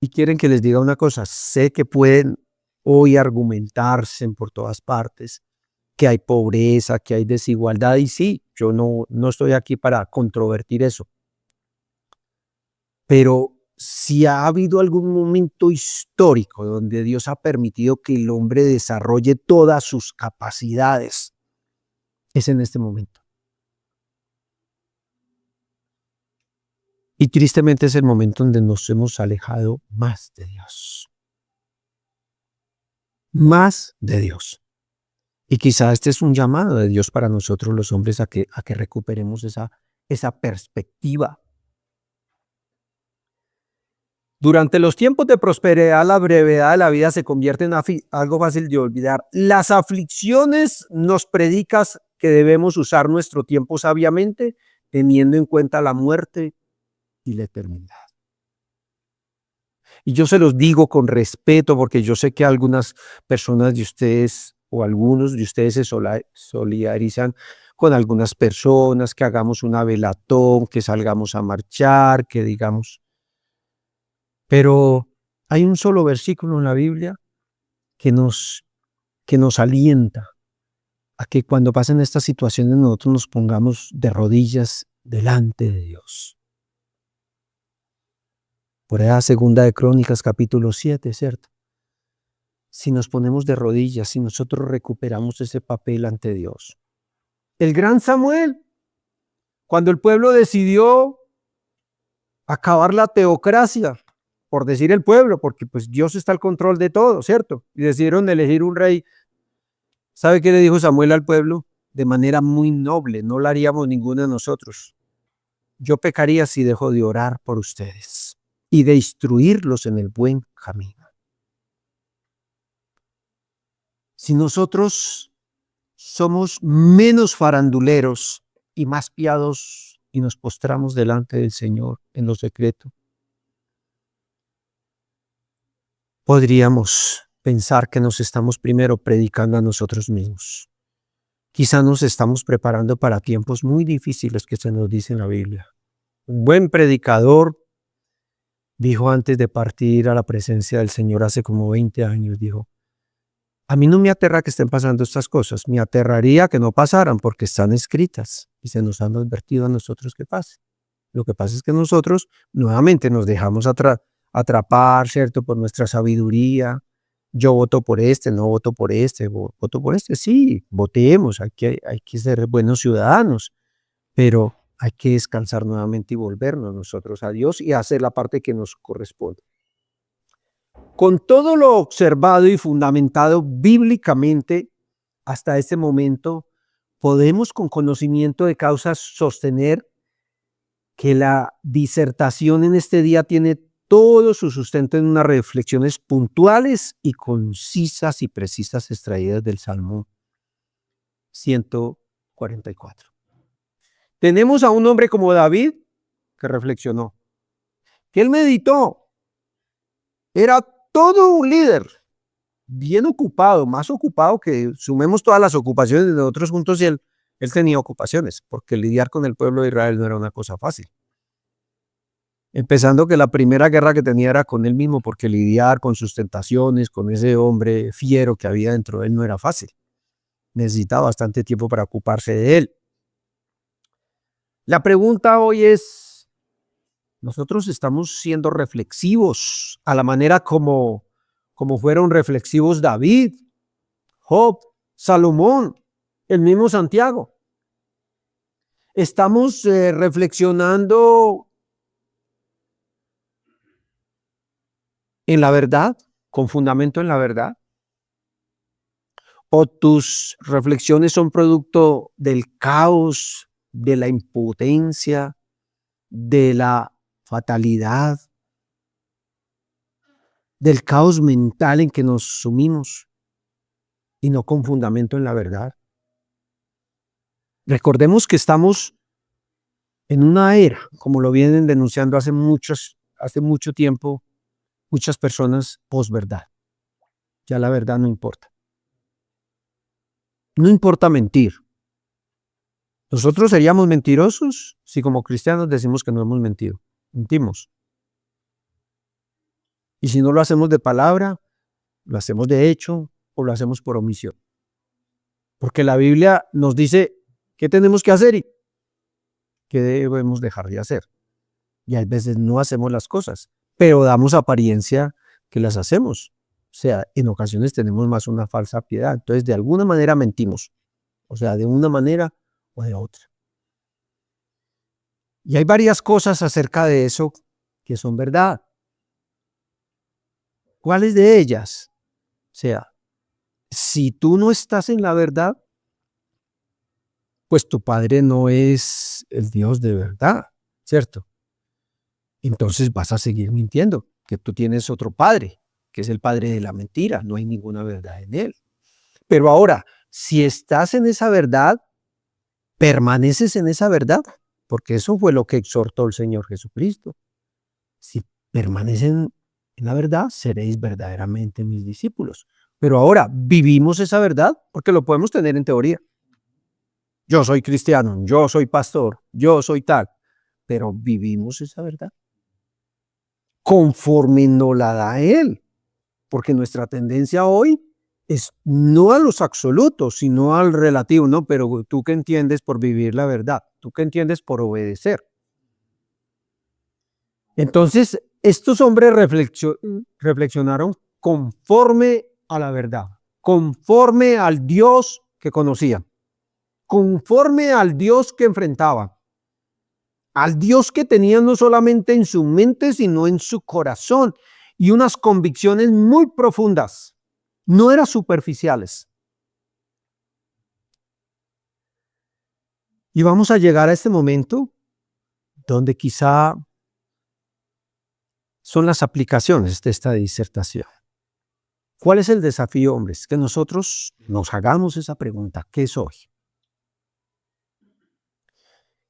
Y quieren que les diga una cosa, sé que pueden hoy argumentarse por todas partes, que hay pobreza, que hay desigualdad, y sí, yo no estoy aquí para controvertir eso. Pero si ha habido algún momento histórico donde Dios ha permitido que el hombre desarrolle todas sus capacidades, es en este momento. Y tristemente es el momento donde nos hemos alejado más de Dios. Más de Dios. Y quizá este es un llamado de Dios para nosotros los hombres a que recuperemos esa perspectiva. Durante los tiempos de prosperidad, la brevedad de la vida se convierte en algo fácil de olvidar. Las aflicciones nos predican que debemos usar nuestro tiempo sabiamente, teniendo en cuenta la muerte y la eternidad. Y yo se los digo con respeto porque yo sé que algunas personas de ustedes o algunos de ustedes se solidarizan con algunas personas, que hagamos una velatón, que salgamos a marchar, que digamos. Pero hay un solo versículo en la Biblia que nos alienta a que cuando pasen estas situaciones nosotros nos pongamos de rodillas delante de Dios. Por allá, Segunda de Crónicas, capítulo 7, ¿cierto? Si nos ponemos de rodillas, si nosotros recuperamos ese papel ante Dios. El gran Samuel, cuando el pueblo decidió acabar la teocracia, por decir el pueblo, porque pues Dios está al control de todo, ¿cierto? Y decidieron elegir un rey. ¿Sabe qué le dijo Samuel al pueblo? De manera muy noble, no la haríamos ninguno de nosotros. Yo pecaría si dejo de orar por ustedes y de instruirlos en el buen camino. Si nosotros somos menos faranduleros y más piados y nos postramos delante del Señor en lo secreto, podríamos pensar que nos estamos primero predicando a nosotros mismos. Quizá nos estamos preparando para tiempos muy difíciles que se nos dice en la Biblia. Un buen predicador dijo antes de partir a la presencia del Señor hace como 20 años, dijo, a mí no me aterra que estén pasando estas cosas, me aterraría que no pasaran porque están escritas y se nos han advertido a nosotros que pase. Lo que pasa es que nosotros nuevamente nos dejamos atrapar, ¿cierto? Por nuestra sabiduría. Yo voto por este, no voto por este, voto por este. Sí, votemos, hay que ser buenos ciudadanos, pero hay que descansar nuevamente y volvernos nosotros a Dios y hacer la parte que nos corresponde. Con todo lo observado y fundamentado bíblicamente hasta este momento, podemos con conocimiento de causas sostener que la disertación en este día tiene todo su sustento en unas reflexiones puntuales y concisas y precisas extraídas del Salmo 144. Tenemos a un hombre como David que reflexionó, que él meditó, era todo un líder, bien ocupado, más ocupado que sumemos todas las ocupaciones de nosotros juntos y él tenía ocupaciones, porque lidiar con el pueblo de Israel no era una cosa fácil. Empezando que la primera guerra que tenía era con él mismo, porque lidiar con sus tentaciones, con ese hombre fiero que había dentro de él no era fácil. Necesitaba bastante tiempo para ocuparse de él. La pregunta hoy es, ¿nosotros estamos siendo reflexivos a la manera como fueron reflexivos David, Job, Salomón, el mismo Santiago? ¿Estamos reflexionando en la verdad, con fundamento en la verdad? ¿O tus reflexiones son producto del caos, de la impotencia, de la fatalidad, del caos mental en que nos sumimos y no con fundamento en la verdad? Recordemos que estamos en una era, como lo vienen denunciando hace mucho tiempo, muchas personas, posverdad. Ya la verdad no importa. No importa mentir. Nosotros seríamos mentirosos si como cristianos decimos que no hemos mentido. Mentimos. Y si no lo hacemos de palabra, lo hacemos de hecho o lo hacemos por omisión. Porque la Biblia nos dice qué tenemos que hacer y qué debemos dejar de hacer. Y a veces no hacemos las cosas, pero damos apariencia que las hacemos. O sea, en ocasiones tenemos más una falsa piedad. Entonces, de alguna manera mentimos. O sea, de una manera o de otra. Y hay varias cosas acerca de eso que son verdad. ¿Cuáles de ellas? O sea, si tú no estás en la verdad, pues tu padre no es el Dios de verdad, ¿cierto? Entonces vas a seguir mintiendo, que tú tienes otro padre, que es el padre de la mentira, no hay ninguna verdad en él. Pero ahora, si estás en esa verdad, permaneces en esa verdad, porque eso fue lo que exhortó el Señor Jesucristo. Si permanecen en la verdad, seréis verdaderamente mis discípulos. Pero ahora, ¿vivimos esa verdad? Porque lo podemos tener en teoría. Yo soy cristiano, yo soy pastor, yo soy tal. Pero ¿vivimos esa verdad? Conforme nos la da Él. Porque nuestra tendencia hoy es no a los absolutos, sino al relativo, ¿no? Pero ¿tú qué entiendes por vivir la verdad? ¿Tú qué entiendes por obedecer? Entonces, estos hombres reflexionaron conforme a la verdad, conforme al Dios que conocían, conforme al Dios que enfrentaban, al Dios que tenían no solamente en su mente, sino en su corazón, y unas convicciones muy profundas, no eran superficiales. Y vamos a llegar a este momento donde quizá son las aplicaciones de esta disertación. ¿Cuál es el desafío, hombres? Que nosotros nos hagamos esa pregunta, ¿qué soy?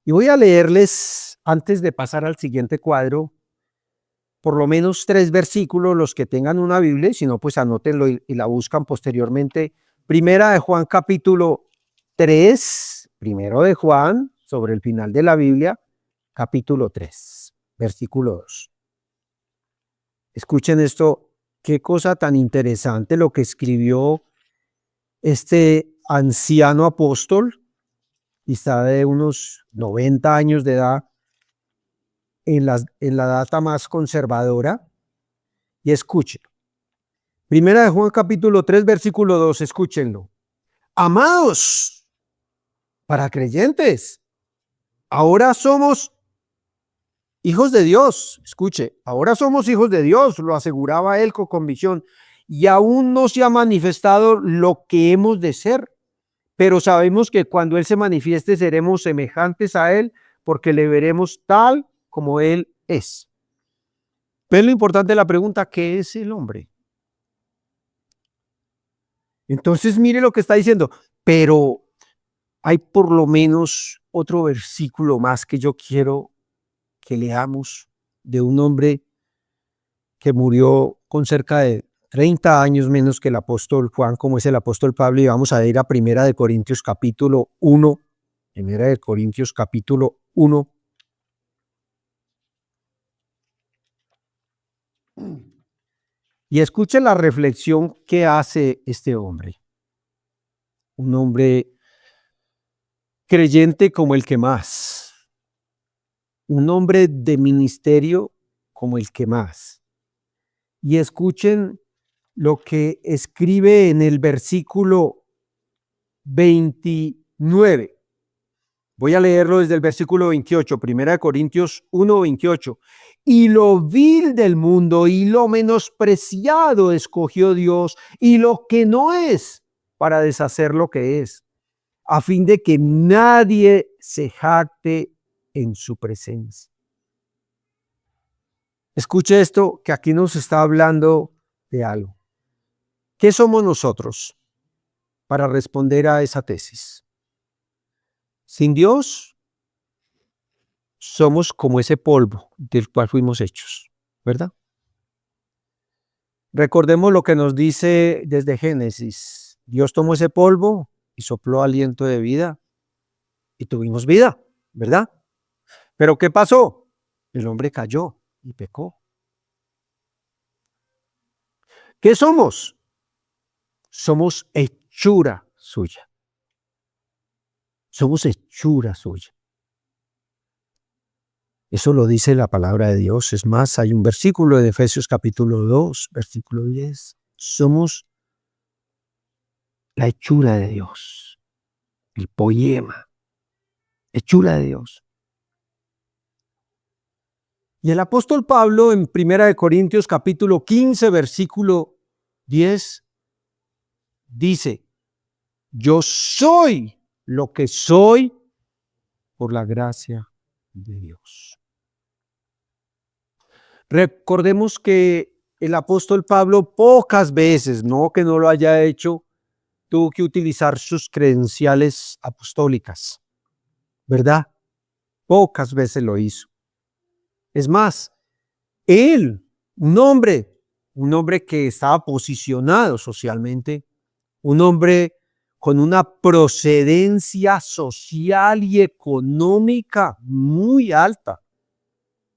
Y voy a leerles, antes de pasar al siguiente cuadro, por lo menos 3 versículos, los que tengan una Biblia, y si no, pues anótenlo y la buscan posteriormente. Primera de Juan, capítulo 3, primero de Juan, sobre el final de la Biblia, capítulo 3, versículo 2. Escuchen esto, qué cosa tan interesante lo que escribió este anciano apóstol, quizá de unos 90 años de edad, en la data más conservadora, Y escúchenlo. Primera de Juan capítulo 3, versículo 2, escúchenlo. Amados, para creyentes, ahora somos hijos de Dios. Escuche, ahora somos hijos de Dios, lo aseguraba él con convicción. Y aún no se ha manifestado lo que hemos de ser, pero sabemos que cuando Él se manifieste seremos semejantes a Él, porque le veremos tal como Él es. ¿Ven lo importante de la pregunta? ¿Qué es el hombre? Entonces mire lo que está diciendo, pero hay por lo menos otro versículo más que yo quiero que leamos de un hombre que murió con cerca de 30 años menos que el apóstol Juan, como es el apóstol Pablo, y vamos a ir a Primera de Corintios capítulo 1, Primera de Corintios capítulo 1. Y escuche la reflexión que hace este hombre. Un hombre creyente como el que más. Un hombre de ministerio como el que más. Y escuchen lo que escribe en el versículo 29. Voy a leerlo desde el versículo 28, Primera de Corintios 1, 28. Y lo vil del mundo y lo menospreciado escogió Dios, y lo que no es, para deshacer lo que es, a fin de que nadie se jacte en su presencia. Escuche esto, que aquí nos está hablando de algo. ¿Qué somos nosotros para responder a esa tesis? Sin Dios, somos como ese polvo del cual fuimos hechos, ¿verdad? Recordemos lo que nos dice desde Génesis. Dios tomó ese polvo y sopló aliento de vida y tuvimos vida, ¿verdad? Pero ¿qué pasó? El hombre cayó y pecó. ¿Qué somos? Somos hechura suya. Somos hechura suya. Eso lo dice la palabra de Dios. Es más, hay un versículo de Efesios capítulo 2, versículo 10. Somos la hechura de Dios, el poema, hechura de Dios. Y el apóstol Pablo en 1 Corintios capítulo 15, versículo 10, dice, yo soy lo que soy por la gracia de Dios. Recordemos que el apóstol Pablo pocas veces, no que no lo haya hecho, tuvo que utilizar sus credenciales apostólicas, ¿verdad? Pocas veces lo hizo. Es más, él, un hombre que estaba posicionado socialmente, un hombre con una procedencia social y económica muy alta.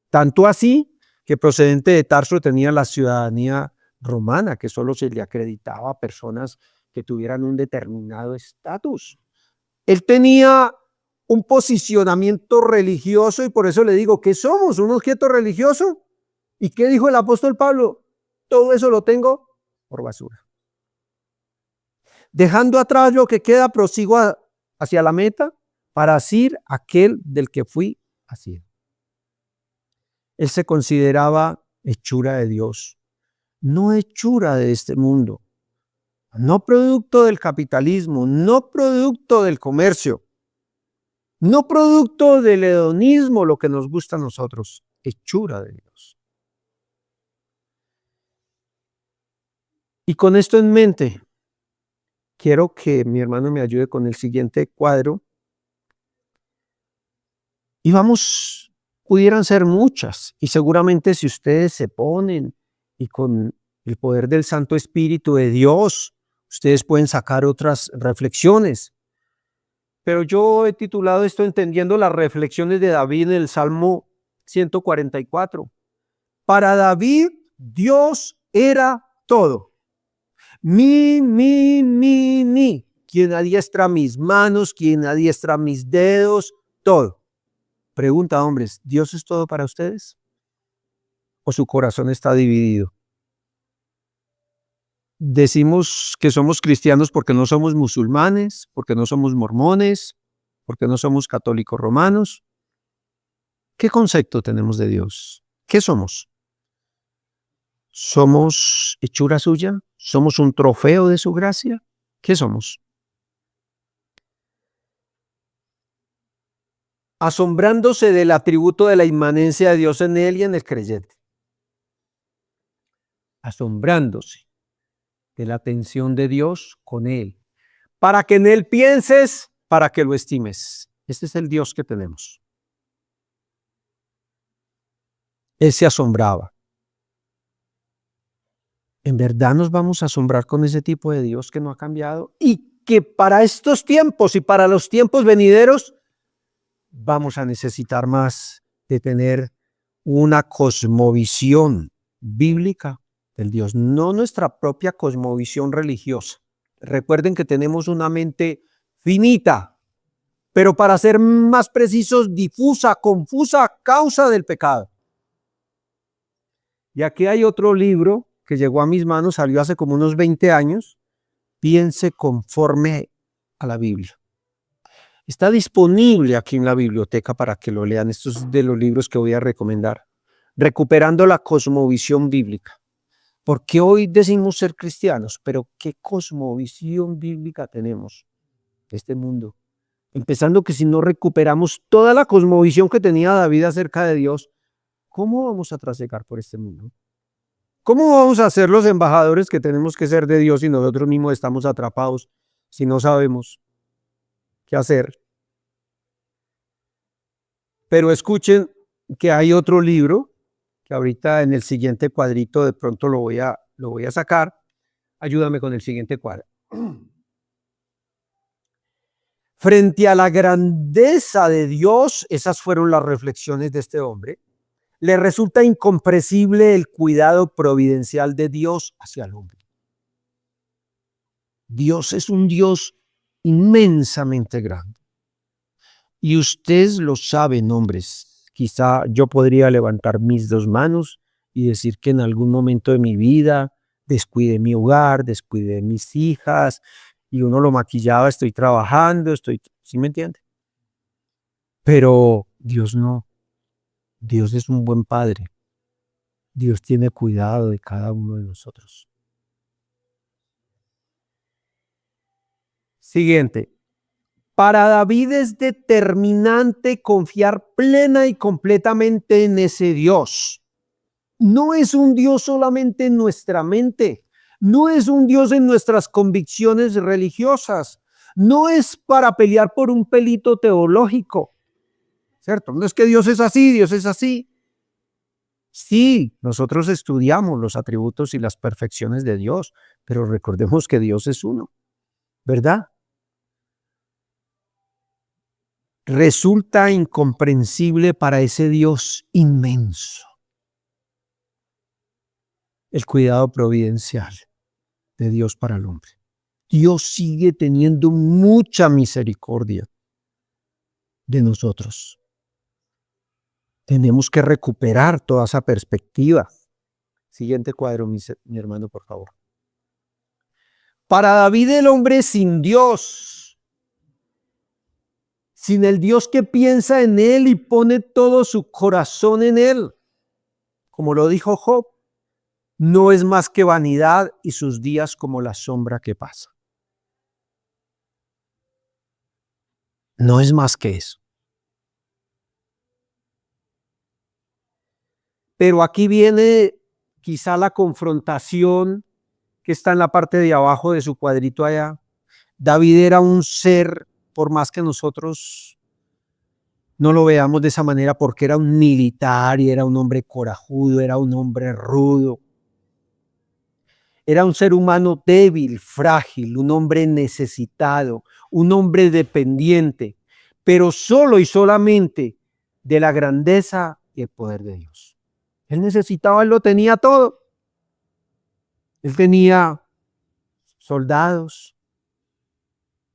Tanto así que procedente de Tarso tenía la ciudadanía romana, que solo se le acreditaba a personas que tuvieran un determinado estatus. Él tenía un posicionamiento religioso y por eso le digo, ¿qué somos? ¿Un objeto religioso? ¿Y qué dijo el apóstol Pablo? Todo eso lo tengo por basura. Dejando atrás lo que queda, prosigo hacia la meta para asir aquel del que fui asido. Él se consideraba hechura de Dios, no hechura de este mundo, no producto del capitalismo, no producto del comercio, no producto del hedonismo, lo que nos gusta a nosotros, hechura de Dios. Y con esto en mente, quiero que mi hermano me ayude con el siguiente cuadro. Y pudieran ser muchas, y seguramente si ustedes se ponen y con el poder del Santo Espíritu de Dios, ustedes pueden sacar otras reflexiones. Pero yo he titulado esto Entendiendo las reflexiones de David en el Salmo 144. Para David, Dios era todo. Mi. Quien adiestra mis manos, quien adiestra mis dedos, todo. Pregunta, hombres, ¿Dios es todo para ustedes? ¿O su corazón está dividido? Decimos que somos cristianos porque no somos musulmanes, porque no somos mormones, porque no somos católicos romanos. ¿Qué concepto tenemos de Dios? ¿Qué somos? ¿Somos hechura suya? ¿Somos un trofeo de su gracia? ¿Qué somos? Asombrándose del atributo de la inmanencia de Dios en él y en el creyente. Asombrándose de la atención de Dios con él. Para que en él pienses, para que lo estimes. Este es el Dios que tenemos. Él se asombraba. ¿En verdad nos vamos a asombrar con ese tipo de Dios que no ha cambiado? Y que para estos tiempos y para los tiempos venideros vamos a necesitar más de tener una cosmovisión bíblica del Dios, no nuestra propia cosmovisión religiosa. Recuerden que tenemos una mente finita, pero para ser más precisos, difusa, confusa a causa del pecado. Y aquí hay otro libro que llegó a mis manos, salió hace como unos 20 años, Piense conforme a la Biblia. Está disponible aquí en la biblioteca para que lo lean. Estos es de los libros que voy a recomendar. Recuperando la cosmovisión bíblica. Porque hoy decimos ser cristianos, pero ¿qué cosmovisión bíblica tenemos de este mundo? Empezando que si no recuperamos toda la cosmovisión que tenía David acerca de Dios, ¿cómo vamos a trasegar por este mundo? ¿Cómo vamos a ser los embajadores que tenemos que ser de Dios si nosotros mismos estamos atrapados, si no sabemos qué hacer? Pero escuchen que hay otro libro, que ahorita en el siguiente cuadrito de pronto lo voy a sacar. Ayúdame con el siguiente cuadro. Frente a la grandeza de Dios, esas fueron las reflexiones de este hombre, le resulta incomprensible el cuidado providencial de Dios hacia el hombre. Dios es un Dios inmensamente grande. Y ustedes lo saben, hombres. Quizá yo podría levantar mis dos manos y decir que en algún momento de mi vida descuidé mi hogar, descuidé mis hijas, y uno lo maquillaba, estoy trabajando, ¿sí me entiende? Pero Dios no. Dios es un buen padre. Dios tiene cuidado de cada uno de nosotros. Siguiente. Para David es determinante confiar plena y completamente en ese Dios. No es un Dios solamente en nuestra mente, no es un Dios en nuestras convicciones religiosas, no es para pelear por un pelito teológico, ¿cierto? No es que Dios es así, Dios es así. Sí, nosotros estudiamos los atributos y las perfecciones de Dios, pero recordemos que Dios es uno, ¿verdad? Resulta incomprensible para ese Dios inmenso el cuidado providencial de Dios para el hombre. Dios sigue teniendo mucha misericordia de nosotros. Tenemos que recuperar toda esa perspectiva. Siguiente cuadro, mi hermano, por favor. Para David el hombre sin Dios, sin el Dios que piensa en él y pone todo su corazón en él, como lo dijo Job, no es más que vanidad y sus días como la sombra que pasa. No es más que eso. Pero aquí viene quizá la confrontación que está en la parte de abajo de su cuadrito allá. David era un ser, por más que nosotros no lo veamos de esa manera, porque era un militar y era un hombre corajudo, era un hombre rudo. Era un ser humano débil, frágil, un hombre necesitado, un hombre dependiente, pero solo y solamente de la grandeza y el poder de Dios. Él necesitaba, él lo tenía todo. Él tenía soldados,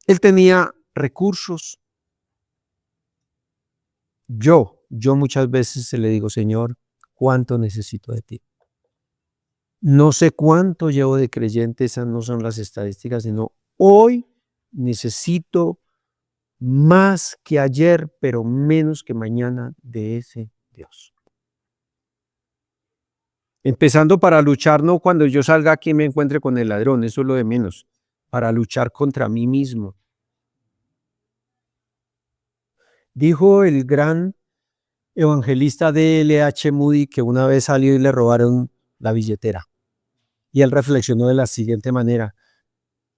él tenía recursos. Yo muchas veces le digo, Señor, ¿cuánto necesito de ti? No sé cuánto llevo de creyente, esas no son las estadísticas, sino hoy necesito más que ayer, pero menos que mañana de ese Dios. Empezando para luchar, no cuando yo salga aquí y me encuentre con el ladrón, eso es lo de menos, para luchar contra mí mismo. Dijo el gran evangelista D.L.H. Moody que una vez salió y le robaron la billetera. Y él reflexionó de la siguiente manera: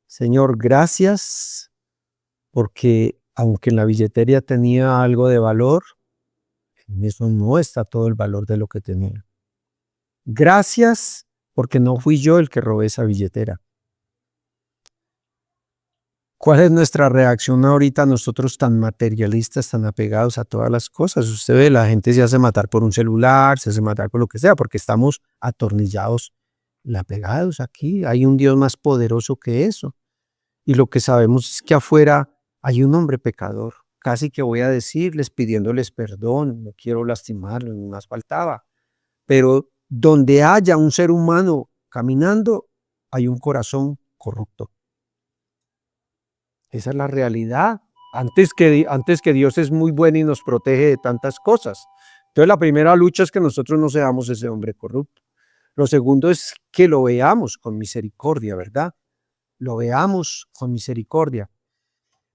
Señor, gracias porque aunque en la billetera tenía algo de valor, en eso no está todo el valor de lo que tenía. Gracias porque no fui yo el que robé esa billetera. ¿Cuál es nuestra reacción ahorita nosotros tan materialistas, tan apegados a todas las cosas? Usted ve, la gente se hace matar por un celular, se hace matar por lo que sea, porque estamos atornillados, apegados aquí. Hay un Dios más poderoso que eso. Y lo que sabemos es que afuera hay un hombre pecador. Casi que voy a decirles, pidiéndoles perdón, no quiero lastimarlos, no más faltaba. Pero donde haya un ser humano caminando, hay un corazón corrupto. Esa es la realidad. Antes que Dios es muy bueno y nos protege de tantas cosas. Entonces la primera lucha es que nosotros no seamos ese hombre corrupto. Lo segundo es que lo veamos con misericordia, ¿verdad? Lo veamos con misericordia.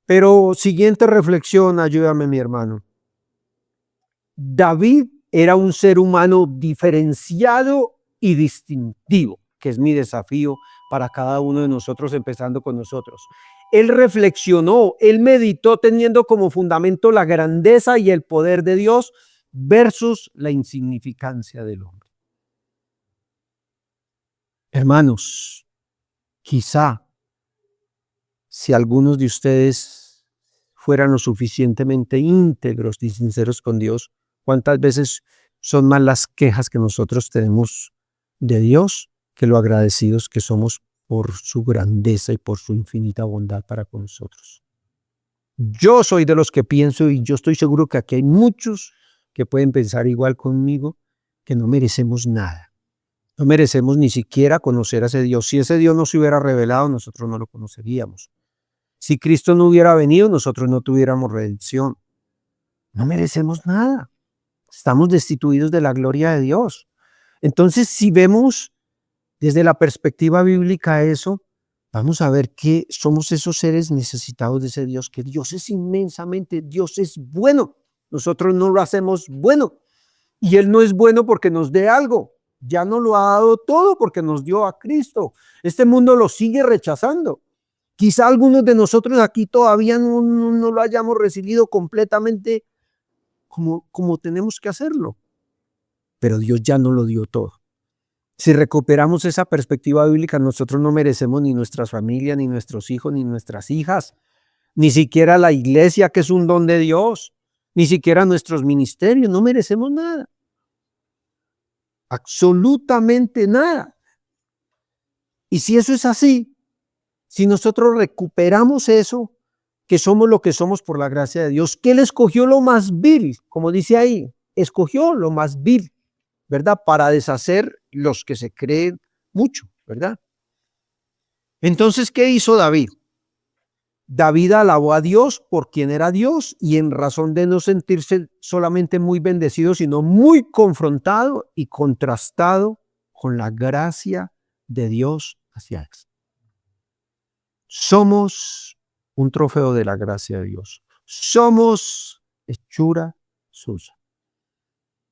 Pero siguiente reflexión, ayúdame mi hermano. David era un ser humano diferenciado y distintivo, que es mi desafío para cada uno de nosotros, empezando con nosotros. Él reflexionó, él meditó teniendo como fundamento la grandeza y el poder de Dios versus la insignificancia del hombre. Hermanos, quizá si algunos de ustedes fueran lo suficientemente íntegros y sinceros con Dios, ¿cuántas veces son más las quejas que nosotros tenemos de Dios que lo agradecidos que somos por su grandeza y por su infinita bondad para con nosotros? Yo soy de los que pienso, y yo estoy seguro que aquí hay muchos que pueden pensar igual conmigo, que no merecemos nada. No merecemos ni siquiera conocer a ese Dios. Si ese Dios no se hubiera revelado, nosotros no lo conoceríamos. Si Cristo no hubiera venido, nosotros no tuviéramos redención. No merecemos nada. Estamos destituidos de la gloria de Dios. Entonces, si vemos desde la perspectiva bíblica eso, vamos a ver que somos esos seres necesitados de ese Dios, que Dios es inmensamente, Dios es bueno. Nosotros no lo hacemos bueno. Y Él no es bueno porque nos dé algo. Ya nos lo ha dado todo porque nos dio a Cristo. Este mundo lo sigue rechazando. Quizá algunos de nosotros aquí todavía no lo hayamos recibido completamente como tenemos que hacerlo. Pero Dios ya nos lo dio todo. Si recuperamos esa perspectiva bíblica, nosotros no merecemos ni nuestras familias, ni nuestros hijos, ni nuestras hijas, ni siquiera la iglesia, que es un don de Dios, ni siquiera nuestros ministerios, no merecemos nada. Absolutamente nada. Y si eso es así, si nosotros recuperamos eso, que somos lo que somos por la gracia de Dios, que Él escogió lo más vil, como dice ahí, escogió lo más vil, ¿verdad? Para deshacer los que se creen mucho, ¿verdad? Entonces, ¿qué hizo David? David alabó a Dios por quien era Dios y en razón de no sentirse solamente muy bendecido, sino muy confrontado y contrastado con la gracia de Dios hacia él. Somos un trofeo de la gracia de Dios. Somos hechura suya.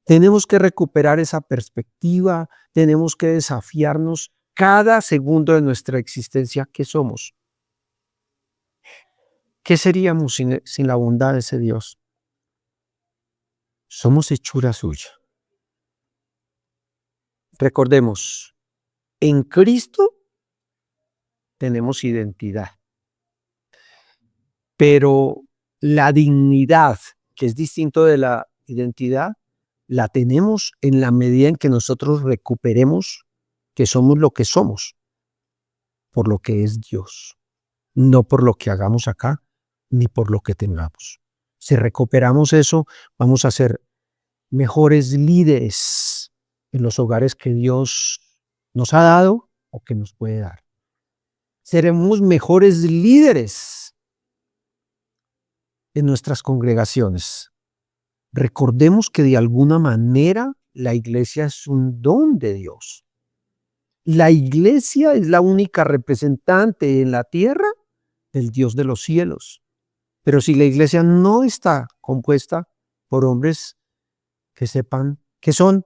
Tenemos que recuperar esa perspectiva, tenemos que desafiarnos cada segundo de nuestra existencia. ¿Qué somos? ¿Qué seríamos sin la bondad de ese Dios? Somos hechura suya. Recordemos, en Cristo tenemos identidad, pero la dignidad, que es distinto de la identidad, la tenemos en la medida en que nosotros recuperemos que somos lo que somos, por lo que es Dios, no por lo que hagamos acá, ni por lo que tengamos. Si recuperamos eso, vamos a ser mejores líderes en los hogares que Dios nos ha dado o que nos puede dar. Seremos mejores líderes en nuestras congregaciones. Recordemos que de alguna manera la iglesia es un don de Dios. La iglesia es la única representante en la tierra del Dios de los cielos. Pero si la iglesia no está compuesta por hombres que sepan qué son,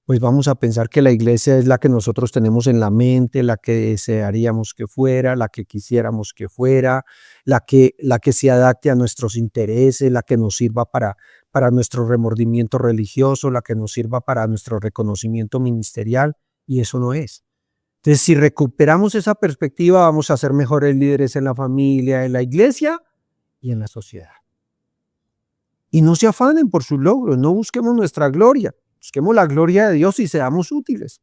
pues vamos a pensar que la iglesia es la que nosotros tenemos en la mente, la que desearíamos que fuera, la que quisiéramos que fuera, la que se adapte a nuestros intereses, la que nos sirva para nuestro remordimiento religioso, la que nos sirva para nuestro reconocimiento ministerial, y eso no es. Entonces, si recuperamos esa perspectiva, vamos a ser mejores líderes en la familia, en la iglesia y en la sociedad. Y no se afanen por sus logros, no busquemos nuestra gloria, busquemos la gloria de Dios y seamos útiles.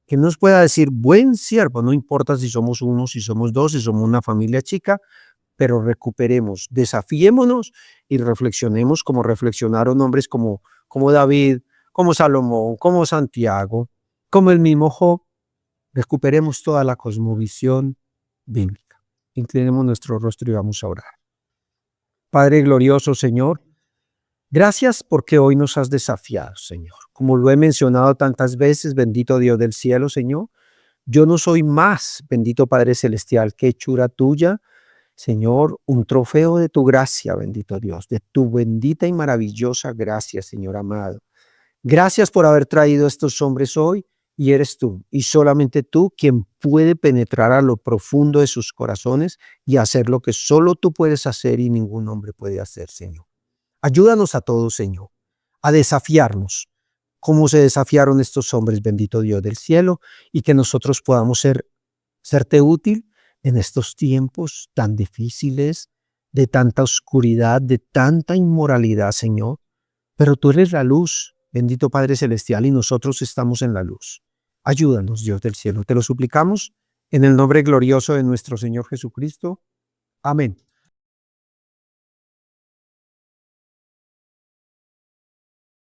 Que nos pueda decir, buen siervo, no importa si somos uno, si somos dos, si somos una familia chica, pero recuperemos, desafiémonos y reflexionemos como reflexionaron hombres como David, como Salomón, como Santiago, como el mismo Job. Recuperemos toda la cosmovisión bíblica. Inclinemos nuestro rostro y vamos a orar. Padre glorioso, Señor, gracias porque hoy nos has desafiado, Señor. Como lo he mencionado tantas veces, bendito Dios del cielo, Señor, yo no soy más, bendito Padre celestial, que hechura tuya, Señor, un trofeo de tu gracia, bendito Dios, de tu bendita y maravillosa gracia, Señor amado. Gracias por haber traído a estos hombres hoy y eres tú, y solamente tú quien puede penetrar a lo profundo de sus corazones y hacer lo que solo tú puedes hacer y ningún hombre puede hacer, Señor. Ayúdanos a todos, Señor, a desafiarnos, como se desafiaron estos hombres, bendito Dios del cielo, y que nosotros podamos serte útil en estos tiempos tan difíciles, de tanta oscuridad, de tanta inmoralidad, Señor. Pero tú eres la luz, bendito Padre celestial, y nosotros estamos en la luz. Ayúdanos, Dios del cielo, te lo suplicamos en el nombre glorioso de nuestro Señor Jesucristo. Amén.